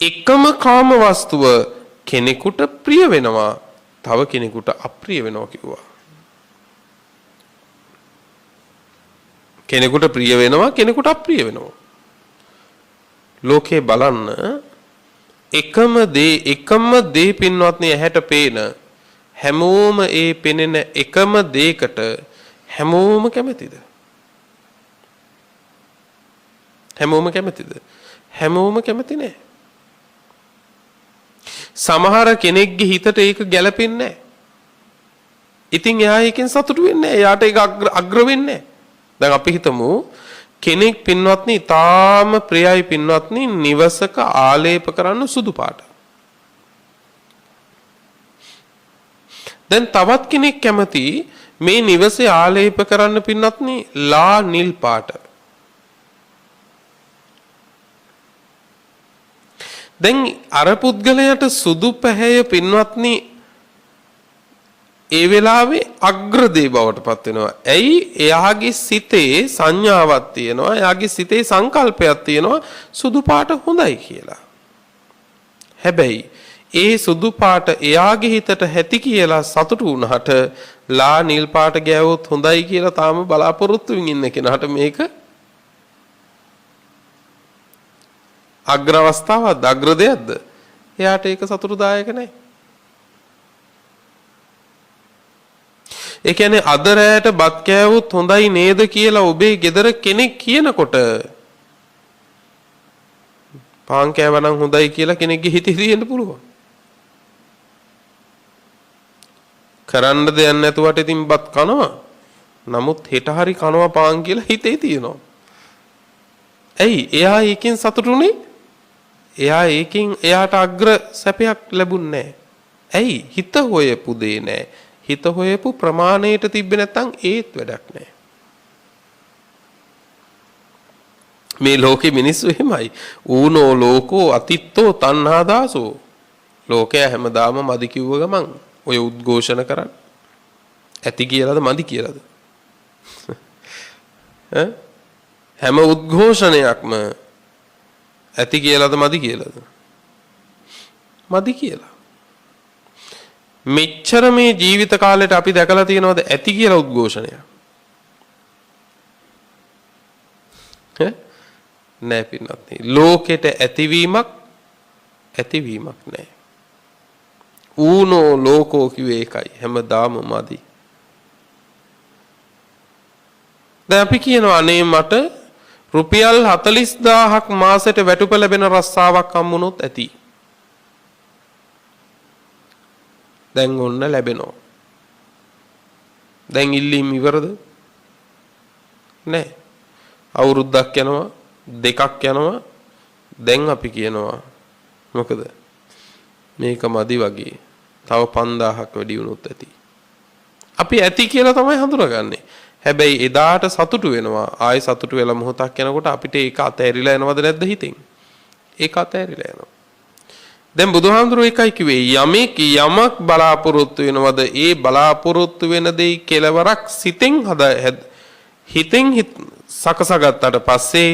එකම කාම වස්තුව කෙනෙකුට ප්‍රිය වෙනවා, තව කෙනෙකුට අප්‍රිය වෙනවා කිව්වා. කෙනෙකුට ප්‍රිය වෙනවා, කෙනෙකුට අප්‍රිය වෙනවා. ලෝකේ බලන්න එකම දේ පින්වත්නි ඇහැට පේන හැමෝම ඒ පෙනෙන එකම දෙයකට හැමෝම කැමතිද? හැමෝම කැමතිද? හැමෝම කැමති නෑ. සමහර කෙනෙක්ගේ හිතට ඒක ගැලපෙන්නේ නැහැ. ඉතින් එයා ඒකෙන් සතුටු වෙන්නේ නැහැ. එයාට ඒක අග්‍ර වෙන්නේ නැහැ. දැන් අපි හිතමු කෙනෙක් පින්වත්නි තාම ප්‍රියයි පින්වත්නි නිවසක ආලේප කරන්න සුදු පාට. දැන් තවත් කෙනෙක් කැමති මේ නිවසේ ආලේප කරන්න පින්වත්නි ලා නිල් පාට. දැන් අර පුද්ගලයාට සුදු පැහැය පින්වත්නි ඒ වෙලාවේ අග්‍රදේ බවට පත් වෙනවා. ඇයි? එයාගේ සිතේ සංඥාවක් තියෙනවා. එයාගේ සිතේ සංකල්පයක් තියෙනවා සුදු පාට හොඳයි කියලා. හැබැයි ඒ සුදු පාට එයාගේ හිතට ඇති කියලා සතුටු වුණාට ලා නිල් පාට ගෑවොත් හොඳයි කියලා තාම බලාපොරොත්තු වෙමින් ඉන්න කෙනාට මේක අග්‍ර අවස්ථාවක්ද අග්‍ර දෙයක්ද? එයාට ඒක සතුටුදායක නැහැ. ඒ කියන්නේ අද රැයට බත් කෑවොත් හොඳයි නේද කියලා ඔබේ ගෙදර කෙනෙක් කියනකොට පාන් කෑවනම් හොඳයි කියලා කෙනෙක්ගේ හිතේ තියෙන්න පුළුවන්. කරන්න දෙයක් නැතුවට ඉතින් බත් කනවා. නමුත් හෙට හරි කනවා පාන් කියලා හිතේ තියෙනවා. ඇයි? එයා ඒකෙන් සතුටුනේ? එයාට අග්‍ර සැපයක් ලැබුණේ නැහැ. ඇයි? හිත හොයපු දේ නැහැ. හිත හොයපු ප්‍රමාණයට තිබ්බේ නැත්නම් ඒත් වැඩක් නැහැ. මේ ලෝකේ මිනිස්සු එහෙමයි. ඌනෝ ලෝකෝ අතිත්තෝ තණ්හාදාසෝ. ලෝකයා හැමදාම මදි කිව්ව ගමන් ඔය උද්ඝෝෂණ කරන්නේ. ඇති කියලාද මදි කියලාද? හැම උද්ඝෝෂණයක්ම ඇති කියලාද මදි කියලාද? මදි කියලා. මෙච්චර මේ ජීවිත කාලෙට අපි දැකලා තියෙනවද ඇති කියලා උද්ඝෝෂණයක්? නෑ පින්නත්. ලෝකෙට ඇතිවීමක් නෑ. ඌනෝ ලෝකෝ කිව්වේ ඒකයි. හැමදාම මදි. දැන් අපි කියනවා අනේ මට රුපියල් 40000ක් මාසෙට වැටුප ලැබෙන රස්සාවක් හම්බුනොත් ඇති. දැන් ඔන්න ලැබෙනවා. දැන් ඉල්ලීම් ඉවරද? නෑ. අවුරුද්දක් යනවා, දෙකක් යනවා. දැන් අපි කියනවා මොකද? මේක මදි වගේ. තව 5000ක් වැඩි වුණොත් ඇති. අපි ඇති කියලා තමයි හඳුනගන්නේ. හැබැයි එදාට සතුටු වෙනවා. ආයෙ සතුටු වෙලා මොහොතක් යනකොට අපිට ඒක අතහැරිලා යනවද නැද්ද හිතෙන්? ඒක අතහැරිලා යනවා. දැන් බුදුහාමුදුරුවෝ එකයි කිව්වේ යමෙක් යමක් බලාපොරොත්තු වෙනවද ඒ බලාපොරොත්තු වෙන දෙයි කෙලවරක් හිතෙන් සකසගත්තට පස්සේ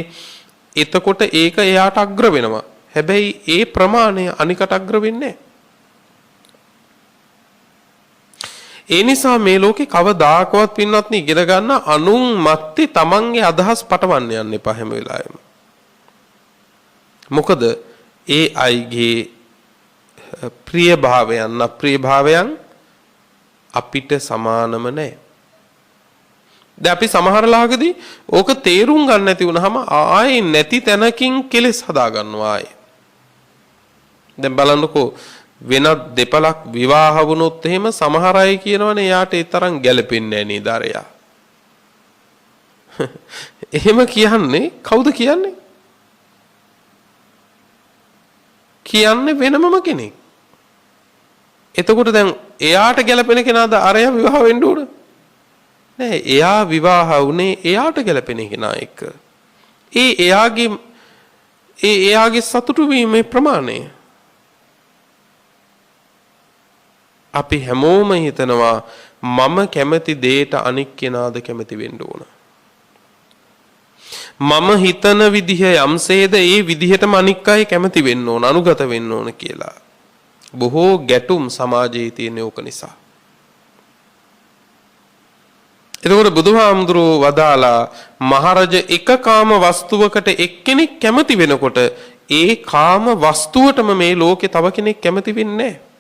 එතකොට ඒක එයාට අග්‍ර වෙනවා. හැබැයි ඒ ප්‍රමාණය අනිකට අග්‍ර වෙන්නේ නැහැ. ඒ නිසා මේ ලෝකේ කවදාකවත් පින්වත්නි ඉගෙන ගන්න අනුන් මැත්තේ තමන්ගේ අදහස් පටවන්න යන්න එපා හැම වෙලාවෙම. මොකද ඒ අයගේ ප්‍රිය භාවයන් අප්‍රිය භාවයන් අපිට සමානම නැහැ. දැන් අපි සමහර ලාගදී ඕක තේරුම් ගන්න නැති වුනහම ආයේ නැති තැනකින් කෙලස් හදා ගන්නවා ආයේ. දැන් බලන්නකෝ වෙනත් දෙපලක් විවාහ වුණොත් එහෙම සමහර අය කියනවනේ යාට ඒ තරම් ගැළපෙන්නේ නැහැ නේද අරයා. එහෙම කියන්නේ කවුද කියන්නේ? කියන්නේ වෙනමම කෙනෙක්. එතකොට දැන් එයාට ගැළපෙන කෙනාද අරයා විවාහ වෙන්න උන? නෑ, එයා විවාහ වුණේ එයාට ගැළපෙන කෙනා එක්ක. එයාගේ සතුටු වීමේ ප්‍රමාණය. අපි හැමෝම හිතනවා මම කැමති දෙයට අනික් කෙනාද කැමති වෙන්න ඕන. මම හිතන විදිහ යම්සේද ඒ විදිහටම අනික් අය කැමති වෙන්න ඕන, අනුගත වෙන්න ඕන කියලා. බොහෝ ගැටුම් සමාජයේ තියෙන ඕක නිසා. එතකොට බුදුහාමුදුරුවෝ වදාලා මහරජ එක කාම වස්තුවකට එක්කෙනෙක් කැමති වෙනකොට ඒ කාම වස්තුවටම මේ ලෝකේ තව කෙනෙක් කැමති වෙන්නේ නැහැ.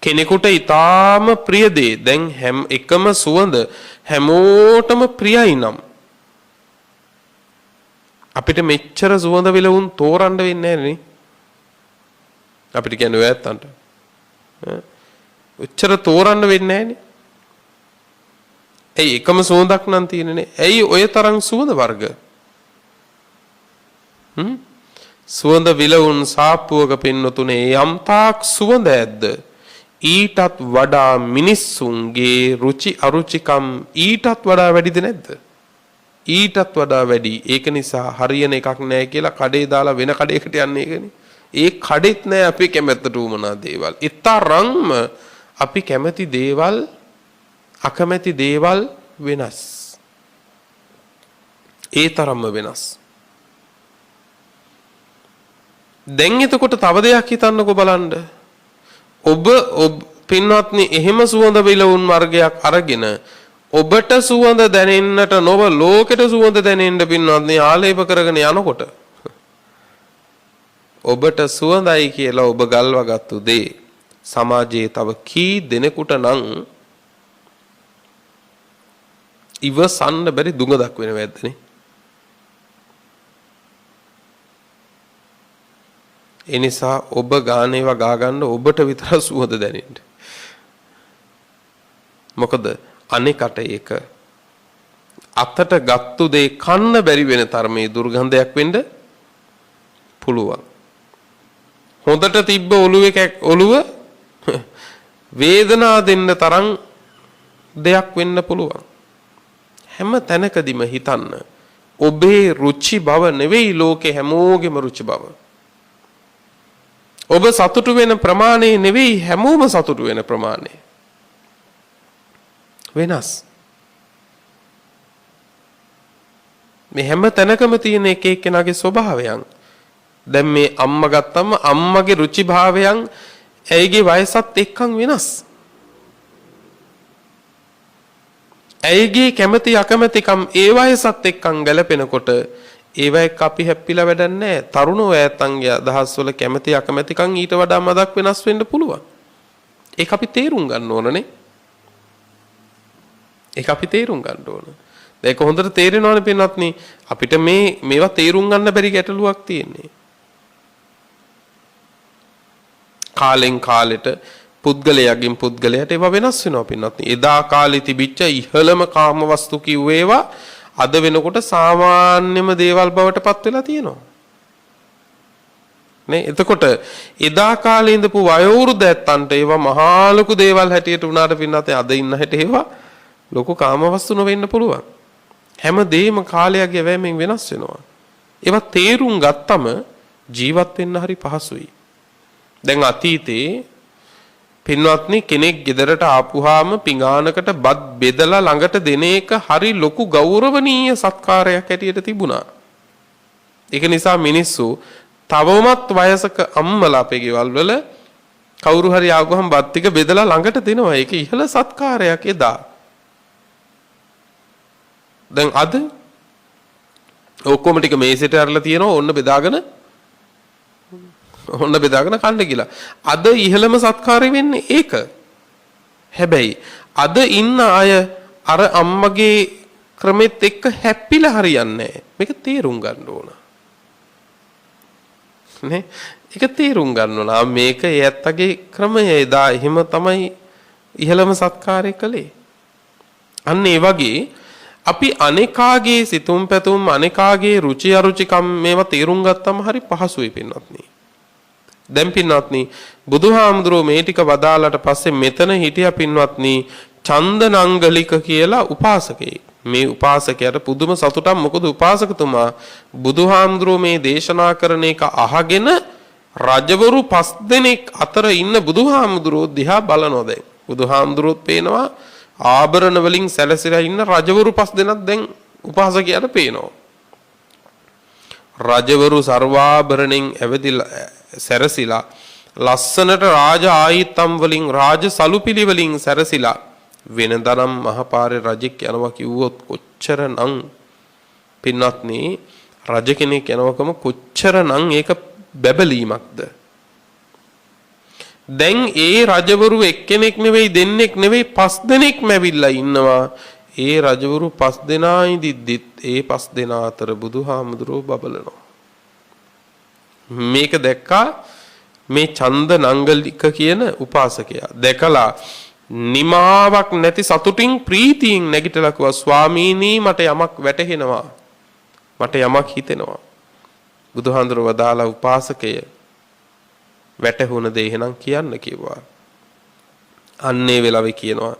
කෙනෙකුට ඊටාම ප්‍රිය දේ දැන් එකම සුවඳ හැමෝටම ප්‍රියයි නම් අපිට මෙච්චර සුවඳ විලවුන් තෝරන්න වෙන්නේ නැහැ නේ. අපිට කියන්නේ ඔය ඇත්තන්ට. ඔච්චර තෝරන්න වෙන්නේ නැහැ නේ. ඇයි එකම සුවඳක් නම් තියෙන්නේ? ඇයි ඔය තරම් සුවඳ වර්ග? සුවඳ විලවුන් සාප්පුවක පින්නතුනේ යම් තාක් සුවඳ ඇද්ද ඊටත් වඩා මිනිස්සුන්ගේ රුචි අරුචිකම් ඊටත් වඩා වැඩිද නැද්ද? ඊටත් වඩා වැඩි. ඒක නිසා හරියන එකක් නැහැ කියලා කඩේ දාලා වෙන කඩේකට යන්නේ ඒකනේ. ඒ කඩෙත් නැහැ අපි කැමැත්තට උමනා දේවල්. ඊතරම්ම අපි කැමැති දේවල් අකමැති දේවල් වෙනස්. ඒ තරම්ම වෙනස්. දැන් එතකොට තව දෙයක් හිතන්නකෝ බලන්න. ඔබ පින්වත්නි එහෙම සුවඳ විලවුන් වර්ගයක් අරගෙන ඔබට සුවඳ දැනෙන්නට නොව ලෝකෙට සුවඳ දැනෙන්න පින්වත්නි ආලේප කරගෙන යනකොට ඔබට සුවඳයි කියලා ඔබ ගල්වගත්තු දේ සමාජයේ තව කී දෙනෙකුට නම් ඉවසන්න බැරි දුඟදක් වෙනව ඇද්දනේ. ඒ නිසා ඔබ ගානේවා ගා ගන්න ඔබට විතර සුවඳ දැනෙන්න. මොකද අනිකට ඒක අතට ගත්තු දේ කන්න බැරි වෙන තරමේ දුර්ගන්ධයක් වෙන්න පුළුවන්. හොඳට තිබ්බ ඔළුව වේදනා දෙන්න තරම් දෙයක් වෙන්න පුළුවන්. හැම තැනකදීම හිතන්න ඔබේ රුචි බව නෙවෙයි ලෝකේ හැමෝගෙම රුචි බව. ඔබ සතුටු වෙන ප්‍රමාණය නෙවෙයි හැමෝම සතුටු වෙන ප්‍රමාණය. වෙනස්. මේ හැම තැනකම තියෙන එක එක්කෙනාගේ ස්වභාවයන්. දැන් මේ අම්මා ගත්තම අම්මගේ රුචි භාවයන් ඇයිගේ වයසත් එක්කන් වෙනස්. ඇයිගේ කැමැති අකමැතිකම් ඒ වයසත් එක්කන් ගැලපෙනකොට ඒව එක්ක අපි හැප්පිලා වැඩක් නැහැ. තරුණෝ ඈතන්ගේ අදහස්වල කැමැති අකමැතිකම් ඊට වඩා මදක් වෙනස් වෙන්න පුළුවන්. ඒක අපි තේරුම් ගන්න ඕනනේ. ඒක අපි තේරුම් ගන්න ඕන. ඒක හොඳට තේරෙනවනේ පින්වත්නි. අපිට මේවා තේරුම් ගන්න බැරි ගැටලුවක් තියෙන්නේ. කාලෙන් කාලෙට පුද්ගලයාගෙන් පුද්ගලයාට ඒවා වෙනස් වෙනවා පින්වත්නි. එදා කාලේ තිබිච්ච ඉහළම කාම වස්තු කිව්වේවා අද වෙනකොට සාමාන්‍යම දේවල් බවට පත් වෙලා තියෙනවා. නේ එතකොට එදා කාලේ ඉඳපු වයෝවෘද්ධ ඇත්තන්ට ඒවා මහා ලොකු දේවල් හැටියට උනාට පින්නත් අද ඉන්න හැට ඒවා ලොකු කාමවස්තු නොවෙන්න පුළුවන්. හැම දෙයක්ම කාලයක් යැවීමෙන් වෙනස් වෙනවා. ඒවා තේරුම් ගත්තම ජීවත් වෙන්න හරි පහසුයි. දැන් අතීතේ පින්වත්නි කෙනෙක් ගෙදරට ආපුහාම පිඟානකට බත් බෙදලා ළඟට දෙන එක හරි ලොකු ගෞරවනීය සත්කාරයක් හැටියට තිබුණා. ඒක නිසා මිනිස්සු තවමත් වයසක අම්මලා අපේ ගෙවල් වල කවුරු හරි ආවම බත් ටික බෙදලා ළඟට දෙනවා. ඒක ඉහළ සත්කාරයක් එදා. දැන් අද ඔක්කොම ටික මේසෙට අරලා තියෙනවා ඔන්න බෙදාගෙන කන්න කියලා. අද ඉහළම සත්කාරය වෙන්නේ ඒක. හැබැයි අද ඉන්න අය අර අම්මගේ ක්‍රමෙත් එක්ක හැප්පිලා හරියන්නේ නැහැ. මේක තේරුම් ගන්න ඕන. නේ? ඒක තේරුම් ගන්න ඕන. මේක ඇත්තගේ ක්‍රමය එදා එහෙම තමයි ඉහළම සත්කාරය කළේ. අන්න ඒ වගේ අපි අනේකාගේ සිතුම් පැතුම් අනේකාගේ රුචි අරුචිකම් මේවා තේරුම් ගත්තම හරි පහසුයි පින්වත්නි. දැන් පින්වත්නි බුදුහාමුදුරුවෝ මේ ටික වදාලාට පස්සේ මෙතන හිටියා පින්වත්නි චන්දනංගලික කියලා උපාසකයෙක්. මේ උපාසකයාට පුදුම සතුටක්. මොකද උපාසකතුමා බුදුහාමුදුරුවෝ මේ දේශනා කරන එක අහගෙන රජවරු 5 දෙනෙක් අතර ඉන්න බුදුහාමුදුරුවෝ දිහා බලනවා. දැන් බුදුහාමුදුරුවෝත් පේනවා ආභරණ වලින් සැලසිලා ඉන්න රජවරු 5 දෙනෙක් දැන් උපාසකයාට පේනවා. රජවරු සර්වාභරණෙන් ඇවිදලා සැරසිලා ලස්සනට රාජ ආයිත්තම් වලින් රාජ සලුපිලි වලින් සැරසිලා වෙනදනම් මහපාරේ රජෙක් යනවා කිව්වොත් කොච්චරනම් පින්වත්නි රජ කෙනෙක් යනවකම කොච්චරනම් ඒක බැබලීමක්ද. දැන් ඒ රජවරු එක්කෙනෙක් නෙවෙයි දෙන්නෙක් නෙවෙයි 5 දෙනෙක්ම ඇවිල්ලා ඉන්නවා ඒ රජවරු 5 දෙනා ඉදිද්දිත් ඒ 5 දෙනා අතර බුදුහාමුදුරුව බබලනවා. මේක දැක්කා මේ චන්ද නංගලික කියන උපාසකයා. දැකලා නිමාවක් නැති සතුටින් ප්‍රීතියෙන් නැගිටලා කිව්වා ස්වාමීනි මට යමක් වැටහෙනවා. මට යමක් හිතෙනවා. බුදුහාමුදුරුව වදාලා උපාසකය වැටහුණ දේ එහෙනම් කියන්න කිව්වා. අන්නේ වෙලාවේ කියනවා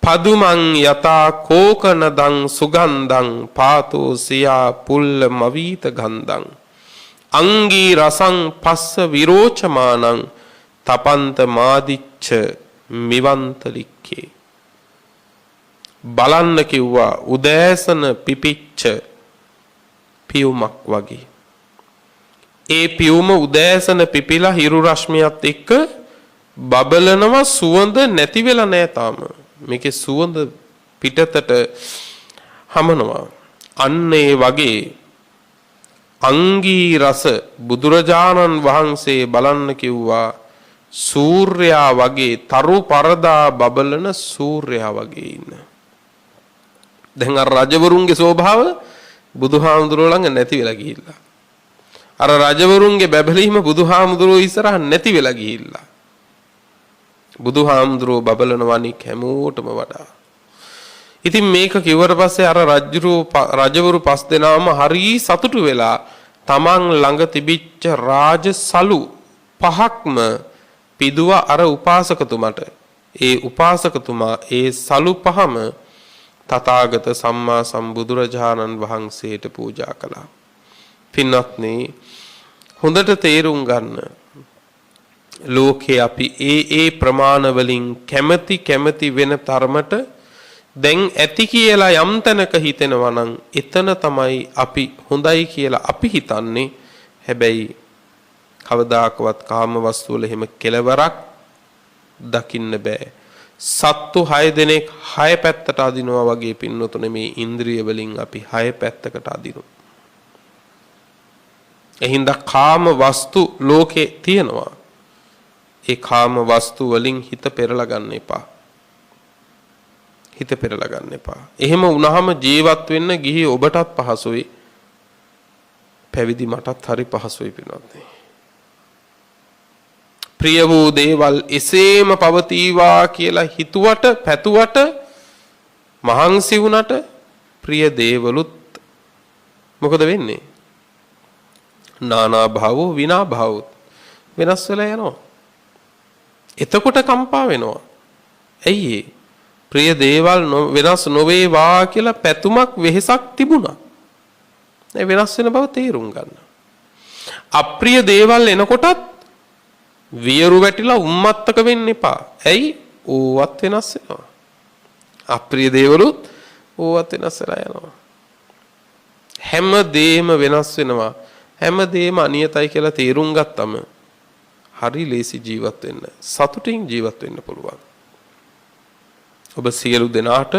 පදුමං යතා කෝකනදං සුගන්ධං පාතෝ සියා පුල්ල මවීත ගන්ධං අංගී රසං පස්ස විරෝචමානං තපන්ත මාදිච්ච මිවන්තලික්කේ බලන්න කිව්වා උදෑසන පිපිච්ච පියුමක් වගේ. ඒ පියුම උදෑසන පිපිලා හිරු රශ්මියත් එක්ක බබලනවා සුවඳ නැති වෙලා නැහැ තාම. මේකේ සුවඳ පිටතට හමනවා. අන්න ඒ වගේ අංගී රස බුදුරජාණන් වහන්සේ බලන්න කිව්වා සූර්යයා වගේ තරු පරදා බබලන සූර්යයා වගේ ඉන්න. දැන් අර රජවරුන්ගේ ස්වභාව බුදුහාමුදුරුවෝ ළඟ නැති වෙලා ගිහිල්ලා. අර රජවරුන්ගේ බැබලීම බුදුහාමුදුරුවෝ ඉස්සරහ නැති වෙලා ගිහිල්ලා. බුදුහාමුදුරුවෝ බබලනවා නික් හැමෝටම වඩා. ඉතින් මේක කිව්වට පස්සේ අර රජවරු 5 දෙනාම හරි සතුටු වෙලා තමන් ළඟ තිබිච්ච රාජසලු 5ක්ම පිදුවා අර උපාසකතුමට. ඒ උපාසකතුමා ඒ සලු 5ම තථාගත සම්මා සම්බුදුරජාණන් වහන්සේට පූජා කළා. පින්වත්නි හොඳට තේරුම් ගන්න ලෝකේ අපි ඒ ප්‍රමාණ වලින් කැමැති වෙන තරමට දැන් ඇති කියලා යම් තැනක හිතෙනවා නම් එතන තමයි අපි හොඳයි කියලා අපි හිතන්නේ. හැබැයි කවදාකවත් කාම වස්තු වල එහෙම කෙලවරක් දකින්න බෑ. සත්තු 6 දෙනෙක් 6 පැත්තට අදිනවා වගේ පින්නතුනේ මේ ඉන්ද්‍රිය වලින් අපි 6 පැත්තකට අදිනවා. එහින්දා කාම වස්තු ලෝකේ තියෙනවා. ඒ කාම වස්තු වලින් හිත පෙරලා ගන්න එපා. හිත පෙරලා ගන්න එපා. එහෙම වුණාම ජීවත් වෙන්න ගිහි ඔබටත් පහසුයි. පැවිදි මටත් හරි පහසුයි පින්වත්නි. ප්‍රිය වූ දේවල් එසේම පවතිවා කියලා හිතුවට පැතුවට මහන්සි වුණට ප්‍රිය දේවලුත් මොකද වෙන්නේ? නානා භාවෝ විනා භාවෝ වෙනස් වෙලා යනවා. එතකොට කම්පා වෙනවා. ඇයි ඒ? ප්‍රිය දේවල් වෙනස් නොවේවා කියලා පැතුමක් වෙහෙසක් තිබුණා. ඒ වෙනස් වෙන බව තේරුම් ගන්න. අප්‍රිය දේවල් එනකොටත් වියරු වැටිලා උම්මත්තක වෙන්න එපා. ඇයි? ඕවත් වෙනස් වෙනවා. අප්‍රිය දේවලුත් ඕවත් වෙනස් වෙලා යනවා. හැම දෙයක්ම වෙනස් වෙනවා. හැම දෙයක්ම අනියතයි කියලා තේරුම් ගත්තම හරි ලේසි ජීවත් වෙන්න. සතුටින් ජීවත් වෙන්න පුළුවන්. ඔබ සියලු දෙනාට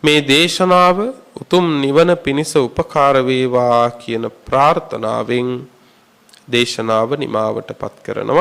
මේ දේශනාව උතුම් නිවන පිණිස උපකාර වේවා කියන ප්‍රාර්ථනාවෙන් දේශනාව නිමාවටපත් කරනවා.